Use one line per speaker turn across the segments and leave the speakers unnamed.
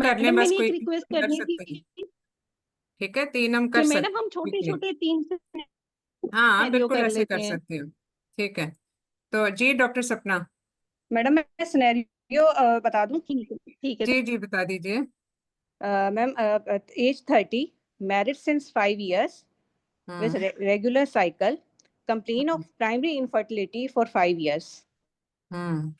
कर लें,
मैडम
बस
मैंने
कोई
एक
भी
रिक्वेस्ट
कर
करनी
सकते हैं।
थी
ठीक है, 3 हम कर
कि
सकते
मैडम हम
हैं
छोटे
quickly।
छोटे 3
हाँ
सिनेरियो
बिल्कुल
कर
ऐसे
लेते
कर
हैं।
सकती हूँ। ठीक है, तो जी डॉक्टर सपना।
मैडम मैं सिनेरियो बता दूं।
ठीक है।
जी जी बता दीजिए।
Ma'am age 30, married since 5 years with
hmm
regular cycle, complain of
hmm
primary infertility for 5 years.
Hmm,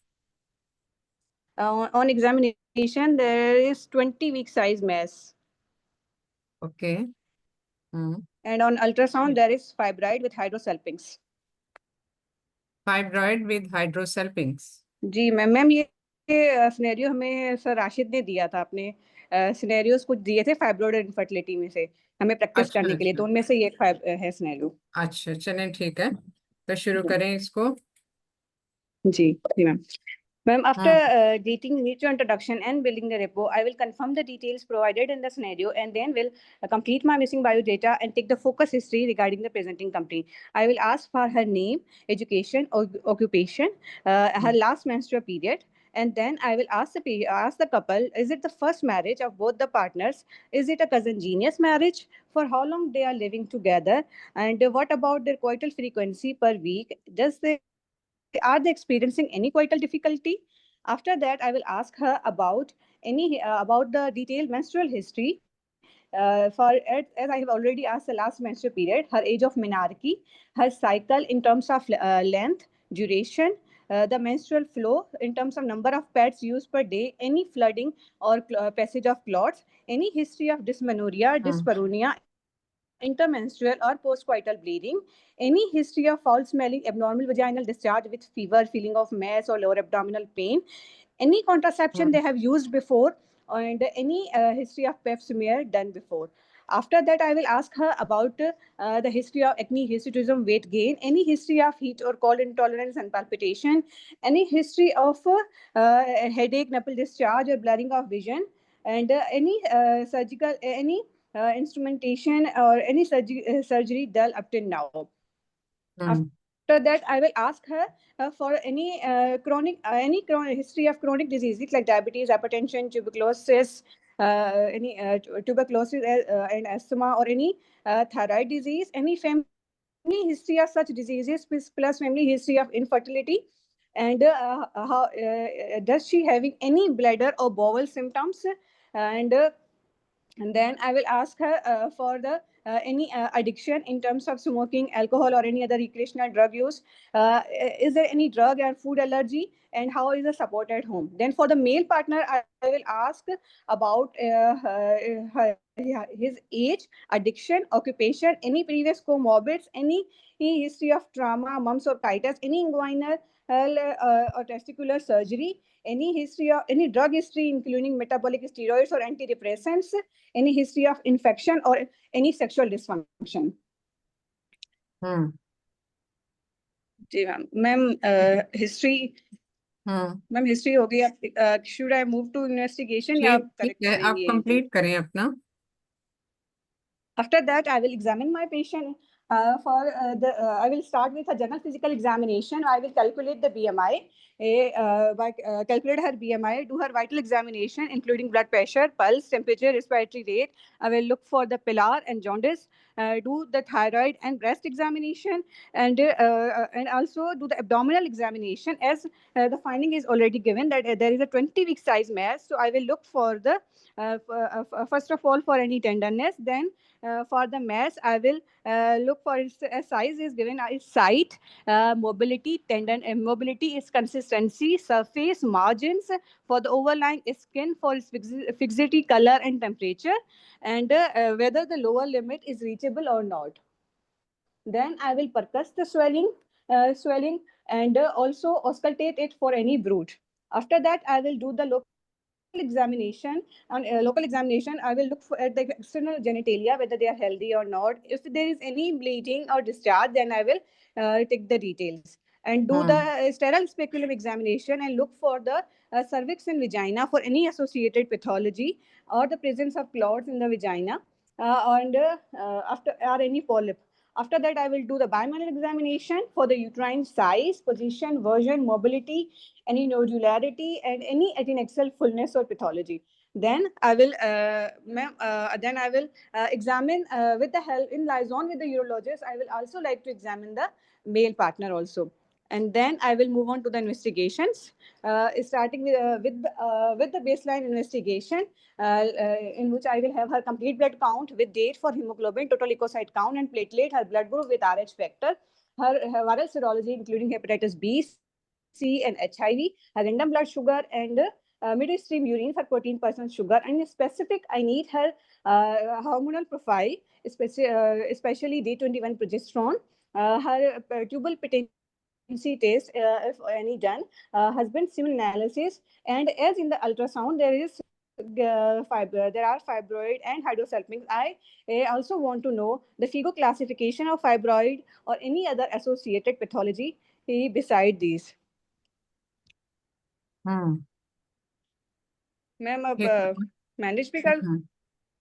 On examination, there is 20 week size mass,
okay. Hmm,
and on ultrasound, there is fibroid with hydrosalpinx.
Fibroid with hydrosalpinx.
जी ma'am ये scenario हमें sir Rashid ने दिया था। आपने scenarios कुछ दिए थे फाइब्रोइड और इनफर्टिलिटी में से हमें प्रैक्टिस
अच्छा
करने के लिए,
अच्छा
तो उनमें से ये एक है सिनेरियो।
अच्छा, चलें ठीक है, तो शुरू करें इसको।
जी जी ma'am. Ma'am, after
hmm
getting mutual introduction and building the repo, I will confirm the details provided in the scenario and then will complete my missing biodata and take the focus history regarding the presenting company. I will ask for her name, education, occupation, her last menstrual period, and then I will ask the couple, is it the first marriage of both the partners? Is it a cousin genius marriage? For how long they are living together? And what about their coital frequency per week? Are they experiencing any coital difficulty? After that, I will ask her about any about the detailed menstrual history. As I have already asked the last menstrual period, her age of menarche, her cycle in terms of length, duration, the menstrual flow in terms of number of pads used per day, any flooding or passage of clots, any history of dysmenorrhea,
hmm
dyspareunia, intermenstrual or postcoital bleeding, any history of foul smelling, abnormal vaginal discharge with fever, feeling of mass or lower abdominal pain, any contraception they
hmm
have used before, and any history of pap smear done before. After that, I will ask her about the history of acne, hirsutism, weight gain, any history of heat or cold intolerance and palpitation, any history of headache, nipple discharge, or blurring of vision, and any any instrumentation or any surgery done up till now.
Hmm
After that, I will ask her for any chronic history of chronic diseases like diabetes, hypertension, tuberculosis, any tuberculosis and asthma, or any thyroid disease, any family history of such diseases plus family history of infertility, and how does she having any bladder or bowel symptoms, and then I will ask her for the any addiction in terms of smoking, alcohol, or any other recreational drug use. Is there any drug or food allergy, and how is the support at home? Then for the male partner, I will ask about his age, addiction, occupation, any previous comorbids, any history of trauma, mumps or titus, any inguinal or testicular surgery, any history of any drug history, including metabolic steroids or antidepressants, any history of infection or any sexual dysfunction.
Hmm
जी ma'am history
hmm,
ma'am history हो गई। अब should I move to investigation या
ठीक
आप
ठीक
correct
है, आप
करेंगे यहीं पे?
कंप्लीट करें अपना।
After that, I will examine my patient. I will start with a general physical examination. I will calculate the BMI, calculate her BMI, do her vital examination, including blood pressure, pulse, temperature, respiratory rate. I will look for the pillar and jaundice, do the thyroid and breast examination, and also do the abdominal examination. As the finding is already given that there is a 20-week size mass, so I will look for the first of all for any tenderness, then for the mass, I will look for its size is given its site, mobility, tendon mobility, its consistency, surface, margins for the overlying skin, for its fixity, color, and temperature, and whether the lower limit is reachable or not. Then I will percuss the swelling, and also auscultate it for any bruit. After that, I will do the examination. On local examination, I will look at the external genitalia, whether they are healthy or not. If there is any bleeding or discharge, then I will take the details and do the
hmm
sterile speculum examination and look for the cervix and vagina for any associated pathology or the presence of clots in the vagina, and after or any polyp. After that, I will do the bimanual examination for the uterine size, position, version, mobility, any nodularity, and any adnexal fullness or pathology. Then I will, examine with the help in liaison with the urologist. I will also like to examine the male partner also, and then I will move on to the investigations, starting with the baseline investigation, in which I will have her complete blood count with date for hemoglobin, total leukocyte count, and platelet, her blood group with Rh factor, her viral serology including hepatitis B, C, and HIV, her random blood sugar, and midstream urine for 14% sugar. And specific, I need her hormonal profile, especially D21 progesterone, her tubal patency test, if any done, husband semen analysis, and as in the ultrasound, there are fibroid and hydrosalpinx. I also want to know the FIGO classification of fibroid or any other associated pathology beside these. Ma'am अब
ठीक है
manage भी कर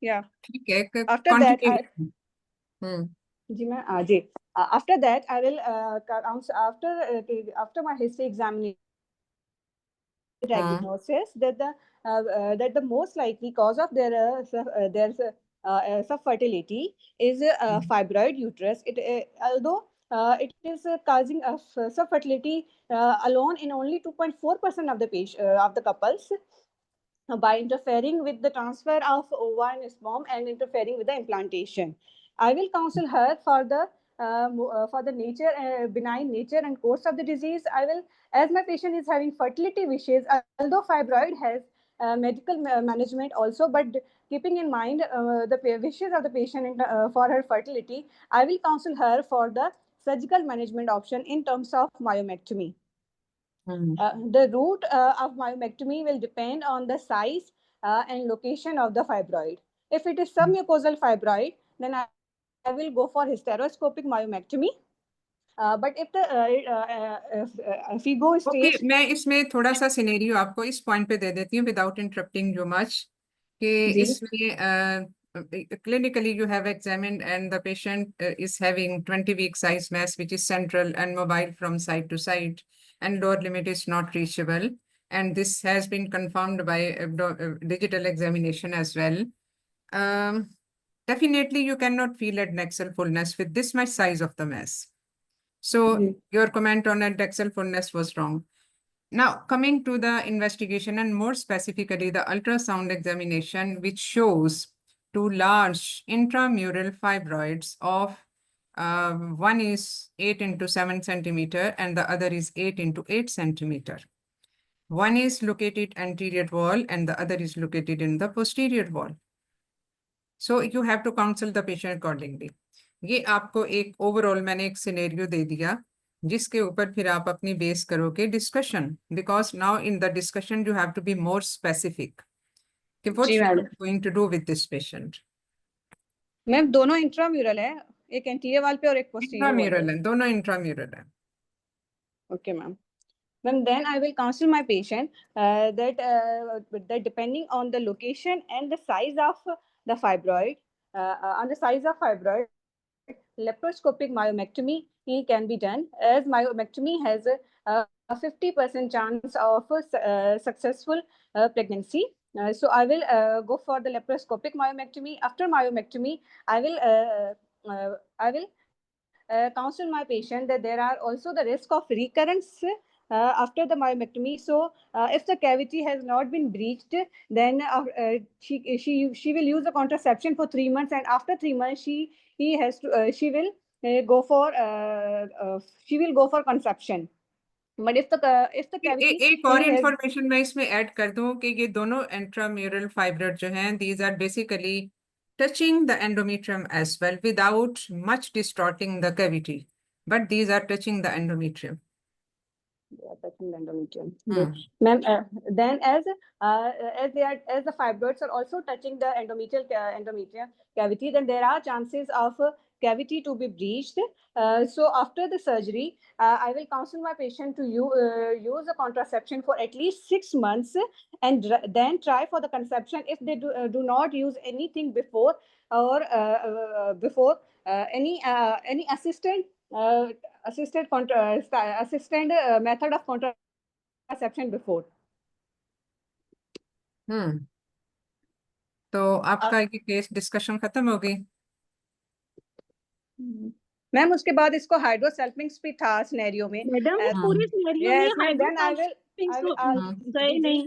या
ठीक है
after that
continue
जी मैं जी after that I will after my history examination diagnosis that the most likely cause of their subfertility is fibroid uterus. Although it is causing subfertility alone in only 2.4% of the couples, by interfering with the transfer of ova and sperm and interfering with the implantation. I will counsel her for the nature, benign nature and course of the disease. I will, as my patient is having fertility wishes, although fibroid has medical management also, but keeping in mind the wishes of the patient for her fertility, I will counsel her for the surgical management option in terms of myomectomy. The route of myomectomy will depend on the size and location of the fibroid. If it is submucosal fibroid, then I will go for hysteroscopic myomectomy. But if we go stage,
मैं इसमें थोड़ा सा scenario आपको इस point पे दे देती हूँ without interrupting you much कि इसमें clinically you have examined and the patient is having 20-week size mass which is central and mobile from side to side and lower limit is not reachable, and this has been confirmed by digital examination as well. Definitely you cannot feel adnexal fullness with this much size of the mass. So your comment on adnexal fullness was wrong. Now, coming to the investigation and more specifically the ultrasound examination, which shows two large intramural fibroids of one is 8 into 7 centimeter and the other is 8 into 8 centimeter. One is located anterior wall and the other is located in the posterior wall. So you have to counsel the patient accordingly. ये आपको एक overall मैंने एक scenario दे दिया जिसके ऊपर फिर आप अपनी बेस करोगे discussion, because now in the discussion you have to be more specific कि what you are going to do with this patient.
Ma'am दोनों इंट्राम्यूरल है, एक एंटीरियर वॉल पे और एक पोस्टीरियर
इंट्राम्यूरल है, दोनों इंट्राम्यूरल है.
Okay ma'am. Then I will counsel my patient that depending on the location and the size of the fibroid, laparoscopic myomectomy can be done, as myomectomy has a 50% chance of successful pregnancy. So I will go for the laparoscopic myomectomy. After myomectomy, I will counsel my patient that there are also the risk of recurrence after the myomectomy. So if the cavity has not been breached, then she will use the contraception for 3 months, and after 3 months she will go for conception. But if the cavity
एक और information मैं इसमें add कर दूं कि ये दोनों intramural fibroid जो हैं, these are basically touching the endometrium as well without much distorting the cavity, but these are touching the endometrium.
Touching the endometrium. Ma'am, then as the fibroids are also touching the endometrium cavity, then there are chances of cavity to be breached. So after the surgery, I will counsel my patient to use a contraception for at least 6 months, and then try for the conception if they do not use anything before, or any assisted method of contraception before.
तो आपका ये case discussion खत्म हो गई।
Ma'am उसके बाद इसको हाइड्रोसेल्फिंग्स भी था सिनेरियो में।
मैडम
As-
पूरे सिनेरियो में
yes ma'am, then I will
हाइड्रोसेल्फिंग्स गए
जी,
नहीं।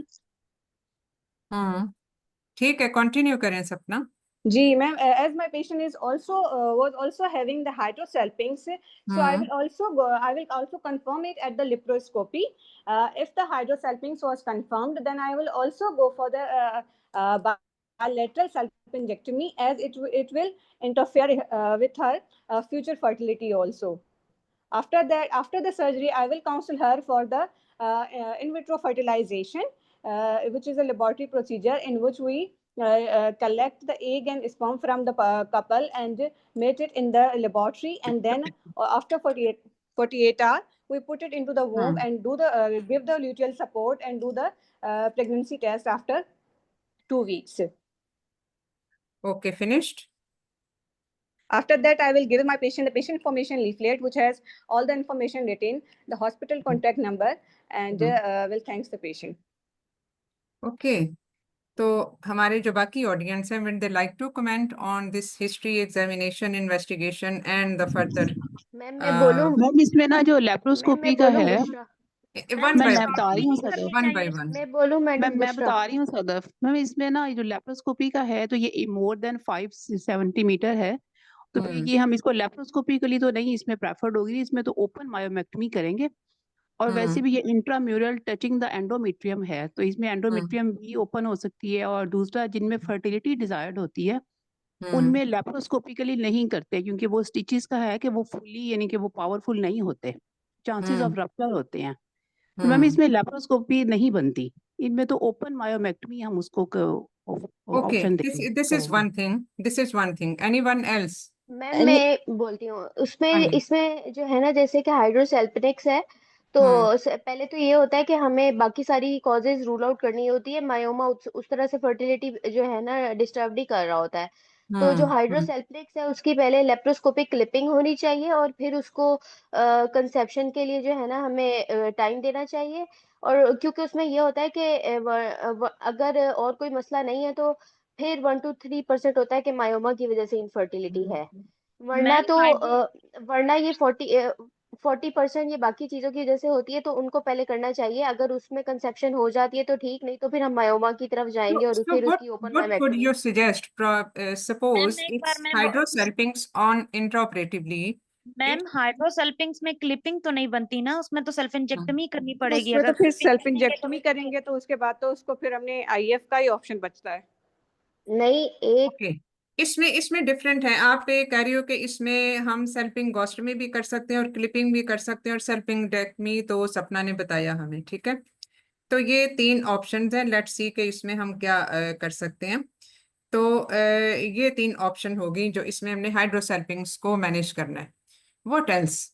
ठीक है, कंटिन्यू करें सपना।
जी ma'am, as my patient is also was also having the hydrosalpinx, so I will also confirm it at the laparoscopy. If the hydrosalpinx was confirmed, then I will also go for the bilateral salpingectomy, as it will interfere with her future fertility also. After that, after the surgery, I will counsel her for the in vitro fertilization, which is a laboratory procedure in which we collect the egg and sperm from the couple and mate it in the laboratory, and then after 48 hours, we put it into the womb and do the give the luteal support and do the pregnancy test after 2 weeks.
Okay, finished.
After that, I will give my patient the patient information leaflet, which has all the information written, the hospital contact number, and will thanks the patient.
Okay. तो हमारे जो बाकी audience हैं, would they like to comment on this history examination investigation and the further
ma'am मैं बोलूं?
Ma'am इसमें ना जो लेप्रोस्कोपी का है,
one by
मैं बता रही हूँ सदफ।
one by one?
मैं बोलूं मैडम
मैं बता रही हूँ सदफ। मैम इसमें ना जो लेप्रोस्कोपी का है तो ये मोर देन 5 सेंटीमीटर है, तो फिर ये हम इसको लेप्रोस्कोपी के लिए तो नहीं इसमें प्रेफर्ड होगी, इसमें तो ओपन मायोमेक्टमी करेंगे। और वैसे भी ये इंट्राम्यूरल टचिंग द एंडोमेट्रियम है, तो इसमें एंडोमेट्रियम भी ओपन हो सकती है। और दूसरा, जिनमें फर्टिलिटी डिजायर्ड होती है उनमें लेप्रोस्कोपिकली नहीं करते, क्योंकि वो स्टिचेस का है कि वो फुली यानी कि वो पावरफुल नहीं होते, चांसेस ऑफ रप्चर होते हैं। तो मैम इसमें लेप्रोस्कोपी नहीं बनती, इनमें तो ओपन मायोमेक्टमी हम उसको
Okay,
option
this is one thing. This is one thing. Anyone else?
Ma'am मैं बोलती हूँ उसमें इसमें जो है ना, जैसे कि हाइड्रोसेल्पिनिक्स है तो पहले तो ये होता है कि हमें बाकी सारी कॉजेज रूल आउट करनी होती है। मायोमा उस तरह से फर्टिलिटी जो है ना डिस्टर्ब नहीं कर रहा होता है। तो जो हाइड्रोसेल्पिनिक्स है उसकी पहले लेप्रोस्कोपिक क्लिपिंग होनी चाहिए और फिर उसको कंसेप्शन के लिए जो है ना हमें टाइम देना चाहिए। और क्योंकि उसमें ये होता है कि अगर और कोई मसला नहीं है तो फिर 1 to 3% होता है कि मायोमा की वजह से इनफर्टिलिटी है, वरना तो वरना ये 40% ये बाकी चीजों की वजह से होती है। तो उनको पहले करना चाहिए, अगर उसमें कंसेप्शन हो जाती है तो ठीक, नहीं तो फिर हम मायोमा की तरफ जाएंगे और फिर उसकी open
What would you suggest? Suppose
एक
it's
बार मैं
hydrosalpinx on intraoperatively.
Ma'am hydrosalpinx में क्लिपिंग तो नहीं बनती ना, उसमें तो सेल्फ इंजेक्टमी करनी पड़ेगी।
उसमें तो
अगर
फिर
clipping
सेल्फ
करेंगे तो
इंजेक्टमी करेंगे तो उसके बाद तो उसको फिर हमने आईएफ का ही ऑप्शन बचता है।
नहीं, एक
Okay. इसमें डिफरेंट है। आप ये कह रही हो कि इसमें हम सेल्फिंगोस्टमी भी कर सकते हैं और क्लिपिंग भी कर सकते हैं और सेल्फिंगडेक्टमी तो सपना ने बताया हमें, ठीक है। तो ये 3 ऑप्शंस हैं। लेट्स सी कि इसमें हम क्या कर सकते हैं। तो ये 3 ऑप्शन होगी जो इसमें हमने हाइड्रोसेल्पिंग्स को मैनेज करना है। What else?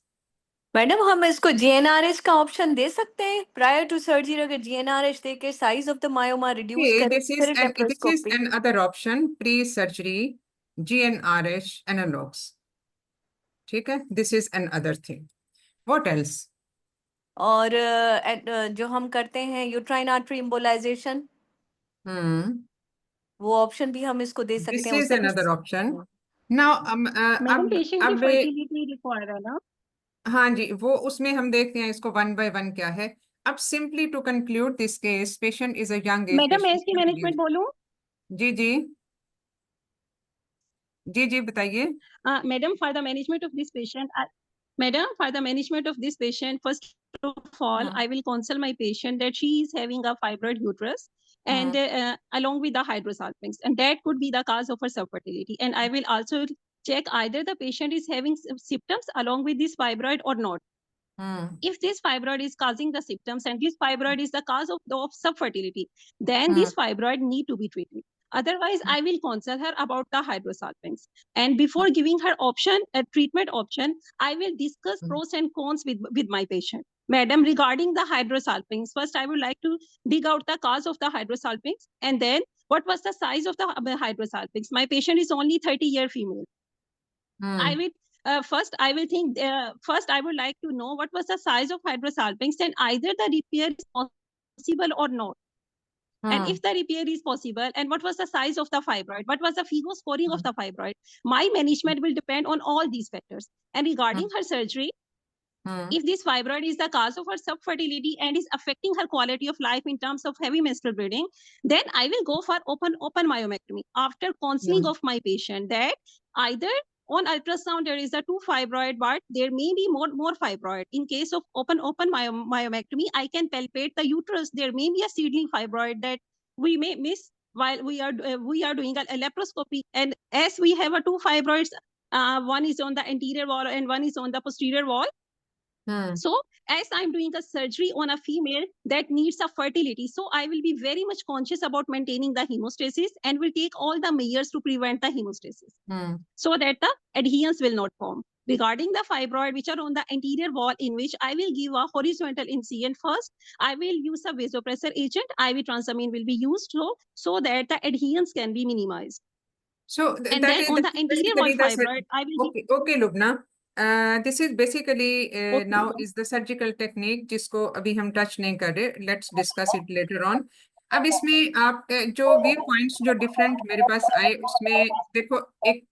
मैडम हम इसको जीएनआरएच का ऑप्शन दे सकते हैं प्रायर टू सर्जरी, अगर जीएनआरएच देके size of the myoma reduce
Okay,
करें
this is
फिर
this is
laparoscopy.
another option, pre-surgery GnRH analogs. ठीक है, this is another thing. What else?
और जो हम करते हैं यूट्राइन आर्टरी एम्बोलाइजेशन, वो ऑप्शन भी हम इसको दे सकते
This
हैं।
is another option. Now
madam patient की
अब
फर्टिलिटी रिक्वायर्ड है ना।
हाँ जी, वो उसमें हम देखते हैं इसको 1 by 1 क्या है। अब simply to conclude this case, patient is a young age
madam मैं
patient.
इसकी मैनेजमेंट बोलूं?
जी जी जी जी बताइए।
Madam, for the management of this patient, first of all, I will counsel my patient that she is having a fibroid uterus and along with the hydrosalpinx, and that could be the cause of her subfertility. And I will also check either the patient is having symptoms along with this fibroid or not. If this fibroid is causing the symptoms and this fibroid is the cause of subfertility, then this fibroid need to be treated. Otherwise, I will counsel her about the hydrosalpinx. And before giving her a treatment option, I will discuss pros and cons with my patient. Madam, regarding the hydrosalpinx, first I would like to dig out the cause of the hydrosalpinx, and then what was the size of the hydrosalpinx. My patient is only 30-year female. I will first I would like to know what was the size of hydrosalpinx and either the repair is possible or not. And if the repair is possible, and what was the size of the fibroid, what was the FIGO scoring of the fibroid, my management will depend on all these factors. And regarding her surgery, if this fibroid is the cause of her subfertility and is affecting her quality of life in terms of heavy menstrual bleeding, then I will go for open myomectomy after counseling of my patient that either on ultrasound there is a 2 fibroid, but there may be more fibroid. In case of open myomectomy, I can palpate the uterus. There may be a seedling fibroid that we may miss while we are doing a laparoscopy. And as we have a 2 fibroids, one is on the anterior wall and one is on the posterior wall. So as I'm doing a surgery on a female that needs a fertility, so I will be very much conscious about maintaining the hemostasis and will take all the measures to prevent the hemostasis so that the adherence will not form. Regarding the fibroid which are on the anterior wall, in which I will give a horizontal incision first, I will use a vasopressor agent, IV transamine will be used so that the adherence can be minimized.
So
And then on the anterior wall fibroid, I will
okay, Lubna. This is basically now is the surgical technique जिसको अभी हम touch नहीं कर रहे. Let's discuss it later on. अब इसमें आप जो view points जो different मेरे पास आए उसमें देखो एक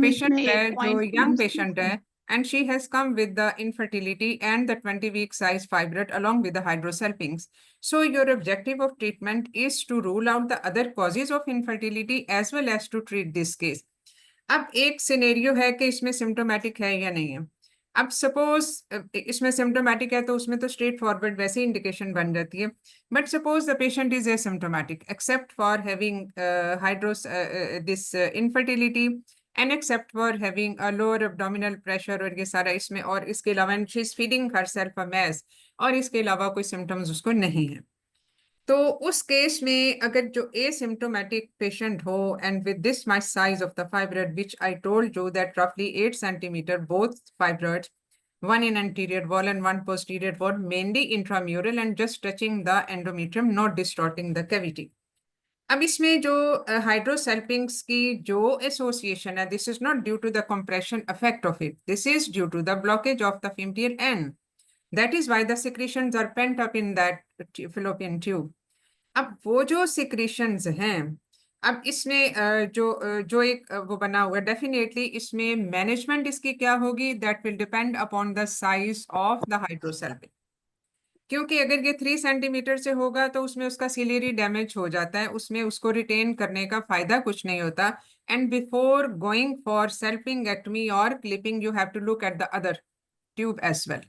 patient है जो young patient है and she has come with the infertility and the 20-week size fibroid along with the hydrosalpinx. So your objective of treatment is to rule out the other causes of infertility as well as to treat this case. अब एक scenario है कि इसमें symptomatic है या नहीं है. अब सपोज इसमें सिम्टोमेटिक है तो उसमें तो स्ट्रेट फॉरवर्ड वैसे ही इंडिकेशन बन जाती है. But suppose the patient is asymptomatic except for having this infertility and except for having a lower abdominal pressure और ये सारा इसमें, और इसके अलावा she is feeding herself a mass, और इसके अलावा कोई सिम्टम्स उसको नहीं है. तो उस केस में अगर जो एसिम्टोमेटिक पेशेंट हो and with this much size of the fibroid which I told you that रफली 8 centimeter both fibroids, one in anterior wall and one posterior wall, mainly intramural and just touching the endometrium, not distorting the cavity. अब इसमें जो hydrosalpinx की जो association है, this is not due to the compression effect of it, this is due to the blockage of the femoral end. That is why the secretions are pent up in that fallopian tube. अब वो जो secretions हैं, अब इसमें जो एक वो बना हुआ, डेफिनेटली इसमें मैनेजमेंट इसकी क्या होगी, that will depend upon the size of the hydrosalpinx. क्योंकि अगर ये 3 centimeter से होगा तो उसमें उसका सिलेरी डैमेज हो जाता है, उसमें उसको रिटेन करने का फायदा कुछ नहीं होता. And before going for salpingectomy और clipping you have to look at the other tube as well.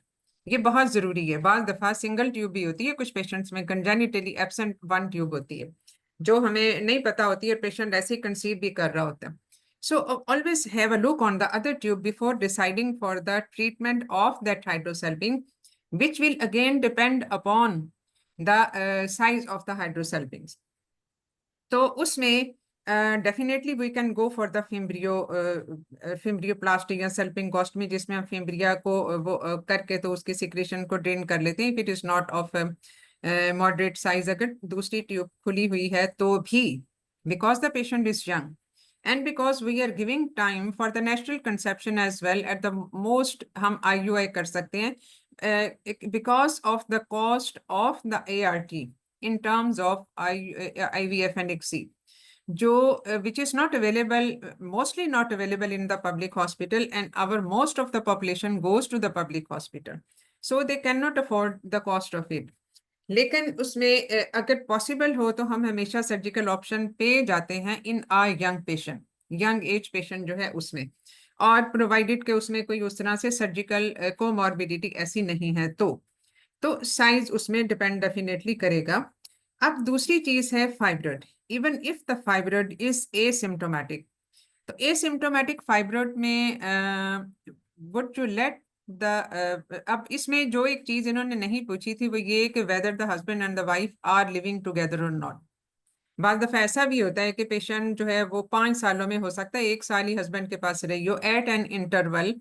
ये बहुत जरूरी है. बाल दफा सिंगल ट्यूब भी होती है, कुछ पेशेंट्स में कंजेनिटली एब्सेंट 1 ट्यूब होती है जो हमें नहीं पता होती है, पेशेंट ऐसे ही कंसीव भी कर रहा होता है. So always have a look on the other tube before deciding for the treatment of that hydrosalpinx, which will again depend upon the size of the hydrosalpinx. तो उसमें definitely we can go for the fimbrioplasty या salpingostomy, जिसमें हम fimbria को वो करके तो उसके सिक्रेशन को ड्रेन कर लेते हैं. If it is not of moderate size, अगर दूसरी ट्यूब खुली हुई है तो भी, because the patient is young and because we are giving time for the natural conception as well, at the most हम IUI कर सकते हैं because of the cost of the ART in terms of IVF and ICSI. जो which is not available, mostly not available in the public hospital, and our most of the population goes to the public hospital, so they cannot afford the cost of it. लेकिन उसमें अगर possible हो तो हम हमेशा surgical option पे जाते हैं in a young patient, young age patient जो है उसमें, और प्रोवाइडेड के उसमें कोई उस तरह से सर्जिकल कोमॉर्बिडिटी ऐसी नहीं है तो साइज उसमें डिपेंड डेफिनेटली करेगा. अब दूसरी चीज है fibroid. Even if the fibroid is asymptomatic, तो एसिम्टोमेटिक फाइब्रॉइड में वुड यू लेट द अब इसमें जो एक चीज इन्होंने नहीं पूछी थी वो ये कि whether the husband and the wife are living together और नॉट. बाद दफा ऐसा भी होता है कि पेशेंट जो है वो 5 सालों में हो सकता है 1 साल ही हस्बैंड के पास रही हो एट एन इंटरवल,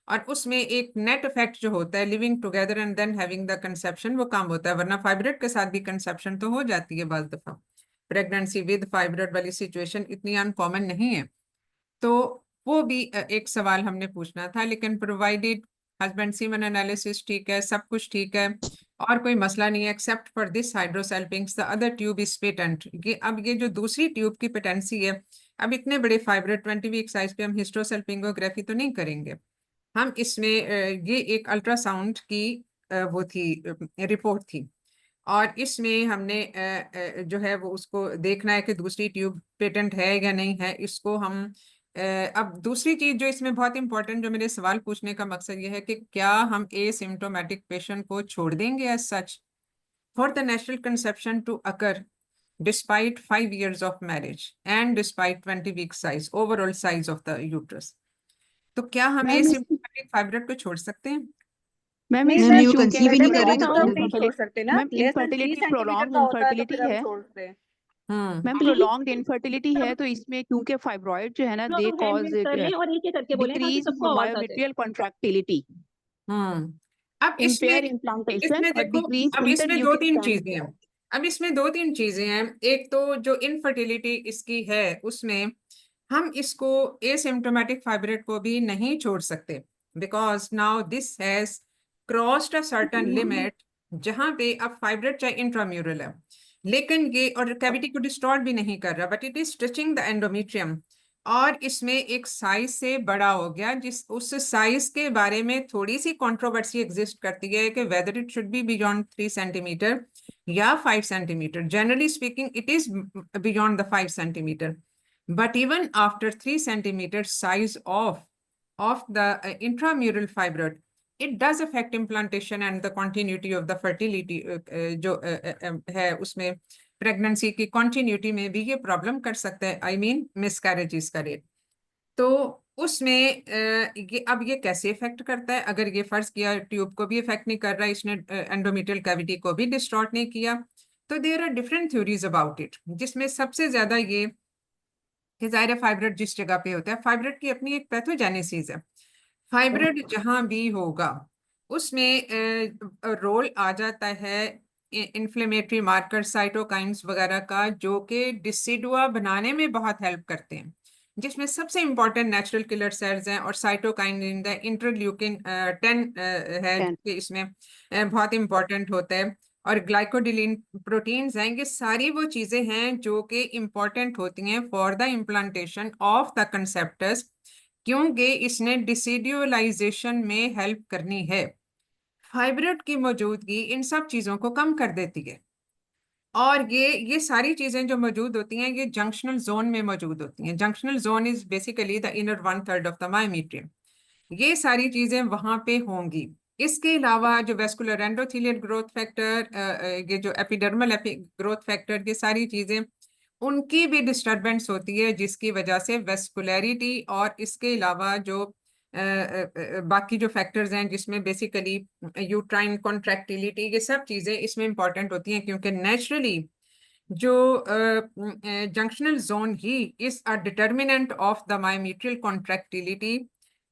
और उसमें एक नेट इफेक्ट जो होता है living together and then having the conception वो कम होता है. वरना फाइब्रॉइड के साथ भी कंसेप्शन तो हो जाती है बाद दफा. प्रेगनेंसी विद फाइब्रॉइड वाली सिचुएशन इतनी अनकॉमन नहीं है. तो वो भी एक सवाल हमने पूछना था. लेकिन प्रोवाइडेड हस्बैंड सीमन एनालिसिस ठीक है, सब कुछ ठीक है, और कोई मसला नहीं है, except for this hydrosalpinx the other tube is patent. ये अब ये जो दूसरी ट्यूब की पेटेंसी है, अब इतने बड़े फाइब्रोइड 20 वीक साइज पे हम हिस्टोसेल्पिंगोग्राफी तो नहीं करेंगे हम इसमें। ये एक अल्ट्रासाउंड की वो थी, रिपोर्ट थी, और इसमें हमने जो है वो उसको देखना है कि दूसरी ट्यूब पेटेंट है या नहीं है। इसको हम अब दूसरी चीज जो इसमें बहुत इंपॉर्टेंट, जो मेरे सवाल पूछने का मकसद ये है कि क्या हम एसिम्प्टोमेटिक पेशेंट को छोड़ देंगे as such for the natural conception to occur despite 5 years of marriage and despite 20 week size overall size of the uterus? तो क्या हम
मैम
एसिम्प्टोमेटिक फाइब्रोइड को छोड़ सकते हैं?
मैम
नहीं
इसमें
सर,
you
चूंकि
conceive ही नहीं
मैडम
कर रही
बहुत
तो
कम नहीं छोड़ सकते ना,
ma'am
less than 3
infertility
centimetre
prolong
का होता है तो
इनफर्टिलिटी
फिर हम
है।
छोड़ सकते हैं।
मैम प्रोलॉन्ग्ड इनफर्टिलिटी है तो इसमें क्योंकि फाइब्रॉइड जो है ना दे
लोग हैंड
कॉज
रेज कर लें और एक एक करके बोलें ताकि
डिक्रीज
सबको आवाज आ जाए।
मायोमेट्रियल कॉन्ट्रैक्टिलिटी,
अब इसमें
इम्पेयर इम्प्लांटेशन
इसमें
और
देखो,
डिक्रीज
अब इसमें दो तीन
इंटरल्यूकिन
चीजें हैं। अब इसमें दो तीन चीजें हैं। एक तो जो इनफर्टिलिटी इसकी है, उसमें हम इसको एसिम्प्टोमेटिक फाइब्रोइड को भी नहीं छोड़ सकते, because now this has crossed a certain limit, जहां पे अब फाइब्रोइड चाहे इंट्राम्यूरल है, लेकिन ये और कैविटी को डिस्टॉर्ट भी नहीं कर रहा, but it is touching the endometrium, और इसमें एक साइज से बड़ा हो गया, जिस उस साइज के बारे में थोड़ी सी कंट्रोवर्सी एग्जिस्ट करती है कि whether it should be beyond 3 centimetre या 5 centimetre. Generally speaking it is beyond the 5 centimetre, but even after 3 centimeter size of the intramural fibroid, it does affect implantation and the continuity of the fertility, जो है उसमें pregnancy की continuity में भी ये problem कर सकता है, I mean miscarriages का रेट। तो उसमें अब ये कैसे इफेक्ट करता है? अगर ये फर्ज किया ट्यूब को भी इफेक्ट नहीं कर रहा, इसने एंडोमेट्रियल कैविटी को भी डिस्टॉर्ट नहीं किया, तो there are different theories about it, जिसमें सबसे ज्यादा ये कि ज़ाहिर है फाइब्रोइड जिस जगह पे होता है, फाइब्रोइड की अपनी एक पैथोजेनेसिस है। फाइब्रोइड जहां भी होगा उसमें रोल आ जाता है इन्फ्लेमेटरी मार्कर साइटोकाइंस वगैरह का, जो कि डिसिडुआ बनाने में बहुत हेल्प करते हैं, जिसमें सबसे इंपॉर्टेंट नेचुरल किलर सेल्स हैं, और साइटोकाइन इन द इंटरल्यूकिन 10 है कि इसमें बहुत इंपॉर्टेंट होता है, और ग्लाइकोडिलिन प्रोटीन्स हैं। ये सारी वो चीजें हैं जो कि इंपॉर्टेंट होती हैं for the implantation of the conceptus, क्योंकि इसने डिसिडुअलाइजेशन में हेल्प करनी है। फाइब्रोइड की मौजूदगी इन सब चीजों को कम कर देती है, और ये सारी चीजें जो मौजूद होती हैं ये जंक्शनल जोन में मौजूद होती हैं। Junctional zone is basically the inner 1/3 of the myometrium. ये सारी चीजें वहां पे होंगी। इसके अलावा जो वेस्कुलर एंडोथेलियल ग्रोथ फैक्टर, ये जो एपिडर्मल ग्रोथ फैक्टर, ये सारी चीजें उनकी भी डिस्टरबेंस होती है, जिसकी वजह से वेस्कुलरिटी, और इसके अलावा जो बाकी जो फैक्टर्स हैं जिसमें बेसिकली यूट्राइन कॉन्ट्रैक्टिलिटी, ये सब चीजें इसमें इंपॉर्टेंट होती हैं, क्योंकि नेचुरली जो junctional zone he is a determinant of the myometrial contractility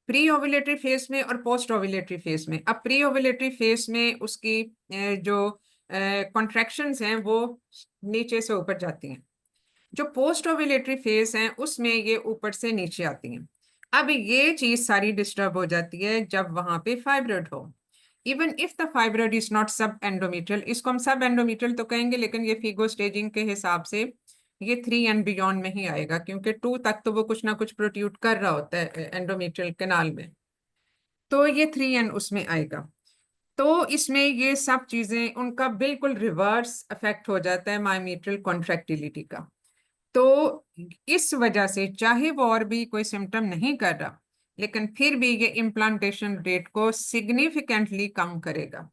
pre ovulatory phase में और पोस्ट ओवुलेटरी फेज में। अब प्री ओवुलेटरी फेज में उसकी जो कॉन्ट्रैक्शंस हैं वो नीचे से ऊपर जाती हैं, जो पोस्ट ओवुलेटरी फेज हैं उसमें ये ऊपर से नीचे आती हैं। अब ये चीज सारी डिस्टर्ब हो जाती है जब वहां पे फाइब्रोइड हो। Even if the fibroid is not सब एंडोमेट्रियल, इसको हम सब एंडोमेट्रियल तो कहेंगे, लेकिन ये फिगो स्टेजिंग के हिसाब से ये 3 एंड बियॉन्ड में ही आएगा, क्योंकि 2 तक तो वो कुछ ना कुछ प्रोट्यूट कर रहा होता है एंडोमेट्रियल कैनाल में, तो ये 3 एंड उसमें आएगा। तो इसमें ये सब चीजें उनका बिल्कुल रिवर्स इफेक्ट हो जाता है मायोमेट्रियल कॉन्ट्रैक्टिलिटी का। तो इस वजह से चाहे वो और भी कोई सिम्टम नहीं कर रहा, लेकिन फिर भी ये इम्प्लांटेशन रेट को सिग्निफिकेंटली कम करेगा।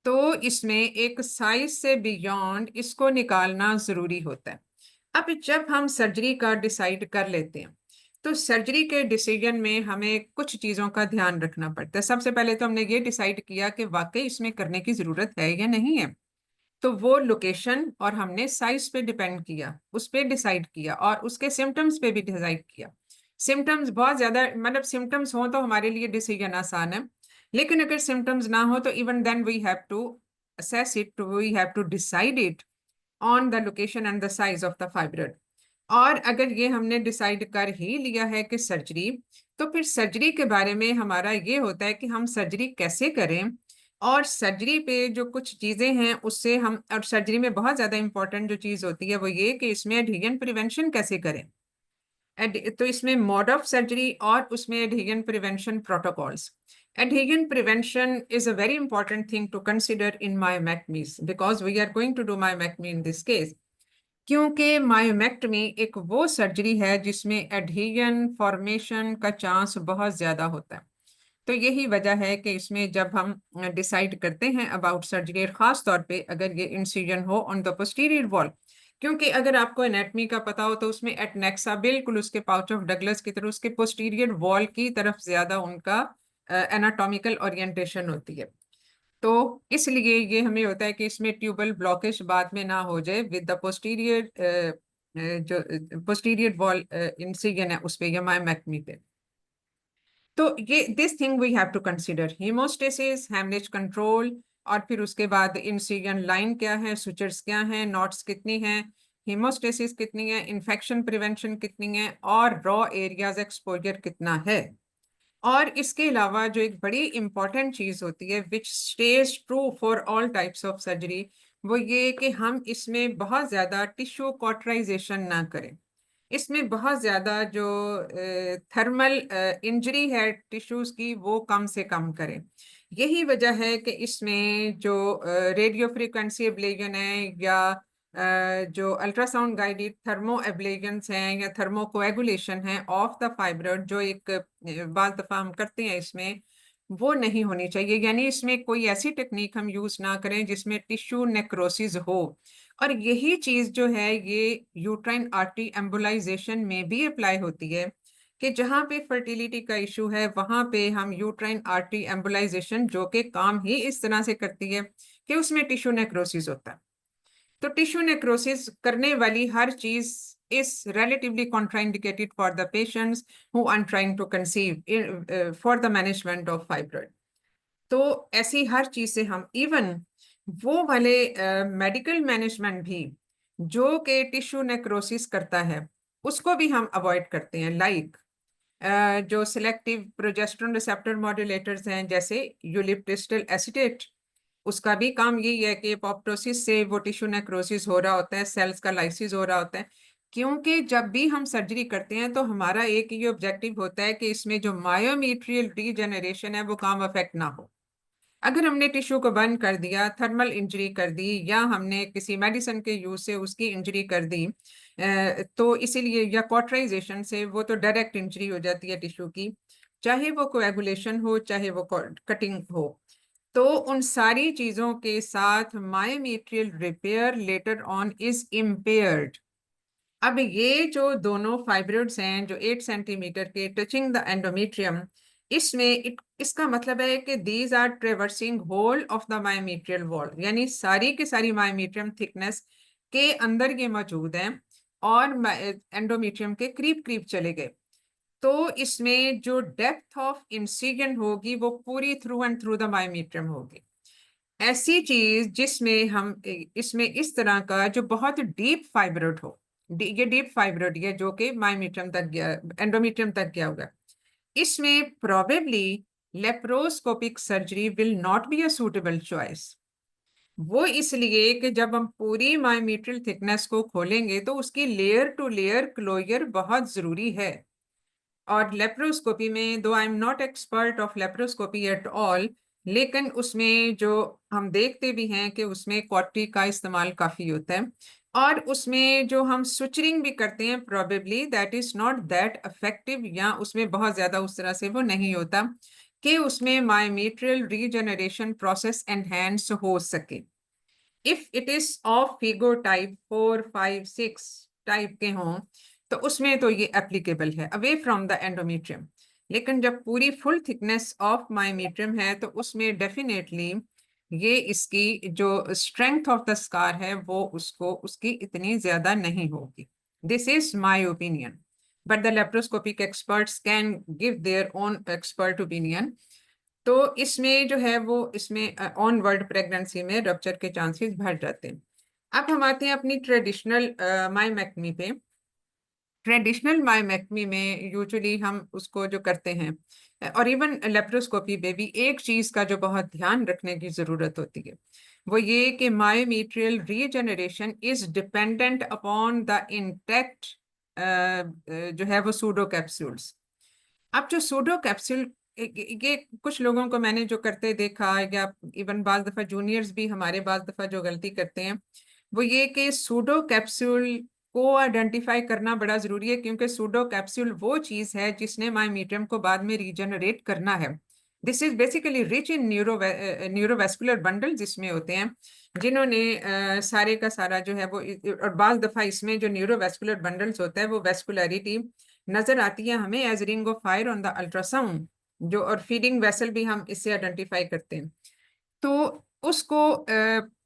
तो इसमें एक साइज से बियॉन्ड इसको निकालना जरूरी होता है। अब जब हम सर्जरी का डिसाइड कर लेते हैं, तो सर्जरी के डिसीजन में हमें कुछ चीज़ों का ध्यान रखना पड़ता है। सबसे पहले तो हमने ये डिसाइड किया कि वाकई इसमें करने की ज़रूरत है या नहीं है, तो वो लोकेशन और हमने साइज पे डिपेंड किया, उस पर डिसाइड किया, और उसके सिम्टम्स पे भी डिसाइड किया। सिम्टम्स बहुत ज़्यादा, मतलब सिम्टम्स हो तो हमारे लिए डिसीजन आसान है, लेकिन अगर सिम्टम्स ना हो तो even then we have to assess it, we have to decide it on the location and the size of the fibroid. और अगर ये हमने डिसाइड कर ही लिया है कि सर्जरी, तो फिर सर्जरी के बारे में हमारा ये होता है कि हम सर्जरी कैसे करें और सर्जरी पे जो कुछ चीजें हैं उससे हम, और सर्जरी में बहुत ज्यादा इंपॉर्टेंट जो चीज होती है वो ये कि इसमें एडहेजन प्रिवेंशन कैसे करें। तो इसमें मोड ऑफ सर्जरी और उसमें adhesion prevention protocols. Adhesion prevention is a very important thing to consider in myomectomies because we are going to do myomectomy in this case. क्योंकि मायोमेक्टमी एक वो सर्जरी है जिसमें एडहेजन फॉर्मेशन का chance बहुत ज्यादा होता है। तो यही वजह है कि इसमें जब हम डिसाइड करते हैं अबाउट सर्जरी, खास तौर पे अगर ये इंसिजन हो ऑन द पोस्टीरियर वॉल, क्योंकि अगर आपको एनाटमी का पता हो तो उसमें एटनेक्सा बिल्कुल उसके पाउच ऑफ डगलस की तरह उसके पोस्टीरियर वॉल की तरफ ज्यादा उनका एनाटॉमिकल ओरिएंटेशन होती है। तो इसलिए ये हमें होता है कि इसमें ट्यूबल ब्लॉकेज बाद में ना हो जाए विद द पोस्टीरियर, जो पोस्टीरियर वॉल इंसिजन है उस पे या मायोमेक्टमी पे। तो ये this thing we have to consider, haemostasis, haemorrhage control, और फिर उसके बाद इंसिजन लाइन क्या है, सुचर्स क्या हैं, नॉट्स कितनी हैं, हीमोस्टेसिस कितनी है, इन्फेक्शन प्रिवेंशन कितनी है, और रॉ एरियाज एक्सपोजर कितना है। और इसके अलावा जो एक बड़ी इंपॉर्टेंट चीज होती है which stage true for all types of surgery, वो ये कि हम इसमें बहुत ज्यादा टिश्यू कॉटराइजेशन ना करें। इसमें बहुत ज्यादा जो थर्मल इंजरी है टिश्यूज की वो कम से कम करें। यही वजह है कि इसमें जो रेडियो फ्रीक्वेंसी एब्लेजन है या जो अल्ट्रासाउंड गाइडेड थर्मो एब्लेजन्स हैं या थर्मो कोएगुलेशन है ऑफ द फाइब्रोइड, जो एक बार दफा हम करते हैं, इसमें वो नहीं होनी चाहिए। यानी इसमें कोई ऐसी टेक्निक हम यूज ना करें जिसमें टिश्यू नेक्रोसिस हो। और यही चीज जो है ये यूट्राइन आर्टरी एम्बोलाइजेशन में भी अप्लाई होती है कि जहाँ पे फर्टिलिटी का इशू है वहां पे हम यूट्राइन आर्टरी एम्बोलाइजेशन, जो कि काम ही इस तरह से करती है कि उसमें टिश्यू नेक्रोसिस होता है। तो टिश्यू नेक्रोसिस करने वाली हर चीज is relatively contraindicated for the patients who are trying to conceive for the management of fibroid. तो ऐसी हर चीज से हम इवन वो वाले मेडिकल मैनेजमेंट भी जो कि टिश्यू नेक्रोसिस करता है उसको भी हम अवॉइड करते हैं, लाइक जो सिलेक्टिव प्रोजेस्टेरोन रिसेप्टर मॉड्यूलेटर्स हैं जैसे यूलिप्रिस्टल एसीटेट, उसका भी काम यही है कि एपोप्टोसिस से वो टिश्यू नेक्रोसिस हो रहा होता है, सेल्स का लाइसिस हो रहा होता है। क्योंकि जब भी हम सर्जरी करते हैं तो हमारा एक ही ऑब्जेक्टिव होता है कि इसमें जो मायोमीट्रियल रीजनरेशन है वो काम अफेक्ट ना हो। अगर हमने टिश्यू को बंद कर दिया, थर्मल इंजरी कर दी, या हमने किसी मेडिसिन के यूज से उसकी इंजरी कर दी, तो इसीलिए, या कॉटराइजेशन से, वो तो डायरेक्ट इंजरी हो जाती है टिश्यू की, चाहे वो कोएगुलेशन हो चाहे वो कटिंग हो। तो उन सारी चीजों के साथ myometrial repair later on is impaired. अब ये जो दोनों फाइब्रोइड्स हैं जो 8 सेंटीमीटर के टचिंग द एंडोमेट्रियम, इसमें इसका मतलब है कि these are traversing whole of the myometrial wall, यानी सारी की सारी मायोमीट्रियम थिकनेस के अंदर ये मौजूद हैं और एंडोमेट्रियम के करीब करीब चले गए। तो इसमें जो डेप्थ ऑफ इंसिजन होगी वो पूरी through and through the myometrium होगी। ऐसी चीज जिसमें हम इसमें इस तरह का जो बहुत डीप फाइब्रोइड हो, ये डीप फाइब्रोइड है जो कि मायोमीट्रियम तक गया, एंडोमेट्रियम तक गया होगा, इसमें probably laparoscopic surgery will not be a suitable choice. वो इसलिए कि जब हम पूरी मायोमीट्रियल थिकनेस को खोलेंगे तो उसकी लेयर टू लेयर क्लोजर बहुत जरूरी है। और लेप्रोस्कोपी में, दो I am not expert of laparoscopy at all, लेकिन उसमें जो हम देखते भी हैं कि उसमें कॉटरी का इस्तेमाल काफी होता है, और उसमें जो हम सुचरिंग भी करते हैं probably that is not that effective, या उसमें बहुत ज्यादा उस तरह से वो नहीं होता कि उसमें मायोमीट्रियल रीजनरेशन प्रोसेस एनहांस हो सके। If it is of Figo type 4, 5, 6 type के हों तो उसमें तो ये एप्लीकेबल है अवे फ्रॉम द एंडोमेट्रियम। लेकिन जब पूरी फुल थिकनेस ऑफ मायोमीट्रियम है तो उसमें डेफिनेटली ये इसकी जो स्ट्रेंथ ऑफ द स्कार है वो उसकी इतनी ज्यादा नहीं होगी। This is my opinion, but the laparoscopic experts can give their own expert opinion. तो इसमें जो है वो इसमें ऑनवर्ड प्रेगनेंसी में रप्चर के चांसेस बढ़ जाते हैं। अब हम आते हैं अपनी ट्रेडिशनल मायोमेक्टमी पे। ट्रेडिशनल मायोमेक्टमी में यूजुअली हम उसको जो करते हैं और इवन लेप्रोस्कोपी में भी एक चीज का जो बहुत ध्यान रखने की जरूरत होती है वो ये कि myometrial regeneration is dependent upon the intact जो है वो सूडो कैप्सूल्स। अब जो सूडो कैप्सूल ये कुछ लोगों को मैंने जो करते देखा या इवन बाज दफा जूनियर्स भी हमारे बाज दफा जो गलती करते हैं वो ये कि सूडो कैप्सूल को आइडेंटिफाई करना बड़ा जरूरी है, क्योंकि सूडो कैप्सूल वो चीज है जिसने मायोमीडियम को बाद में रीजनरेट करना है। This is basically rich in neurovascular bundle जिसमें होते हैं, जिन्होंने सारे का सारा जो है वो और बाज दफा इसमें जो न्यूरोवेस्कुलर बंडल्स होता है वो वेस्कुलरिटी नजर आती है हमें as ring of fire on the ultrasound, जो और फीडिंग वेसल भी हम इससे आइडेंटिफाई करते हैं। तो उसको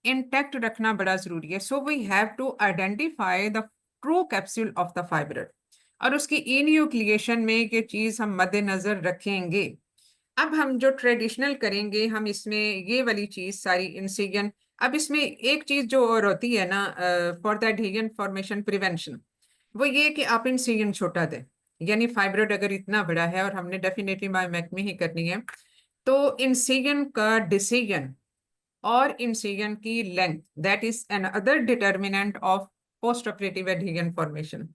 इंटैक्ट रखना बड़ा जरूरी है। So we have to identify the true capsule of the fibroid, और उसकी इन्यूक्लिएशन में ये चीज हम मद्देनजर रखेंगे। अब हम जो ट्रेडिशनल करेंगे हम इसमें ये वाली चीज सारी इंसिजन, अब इसमें एक चीज जो और होती है ना for the adhesion formation prevention, वो ये कि आप इंसिजन छोटा दें। यानी फाइब्रोइड अगर इतना बड़ा है और हमने डेफिनेटली मायोमेक्टमी ही करनी है तो इंसिजन का डिसीजन और इंसिजन की length that is an other determinant of post operative adhesion formation.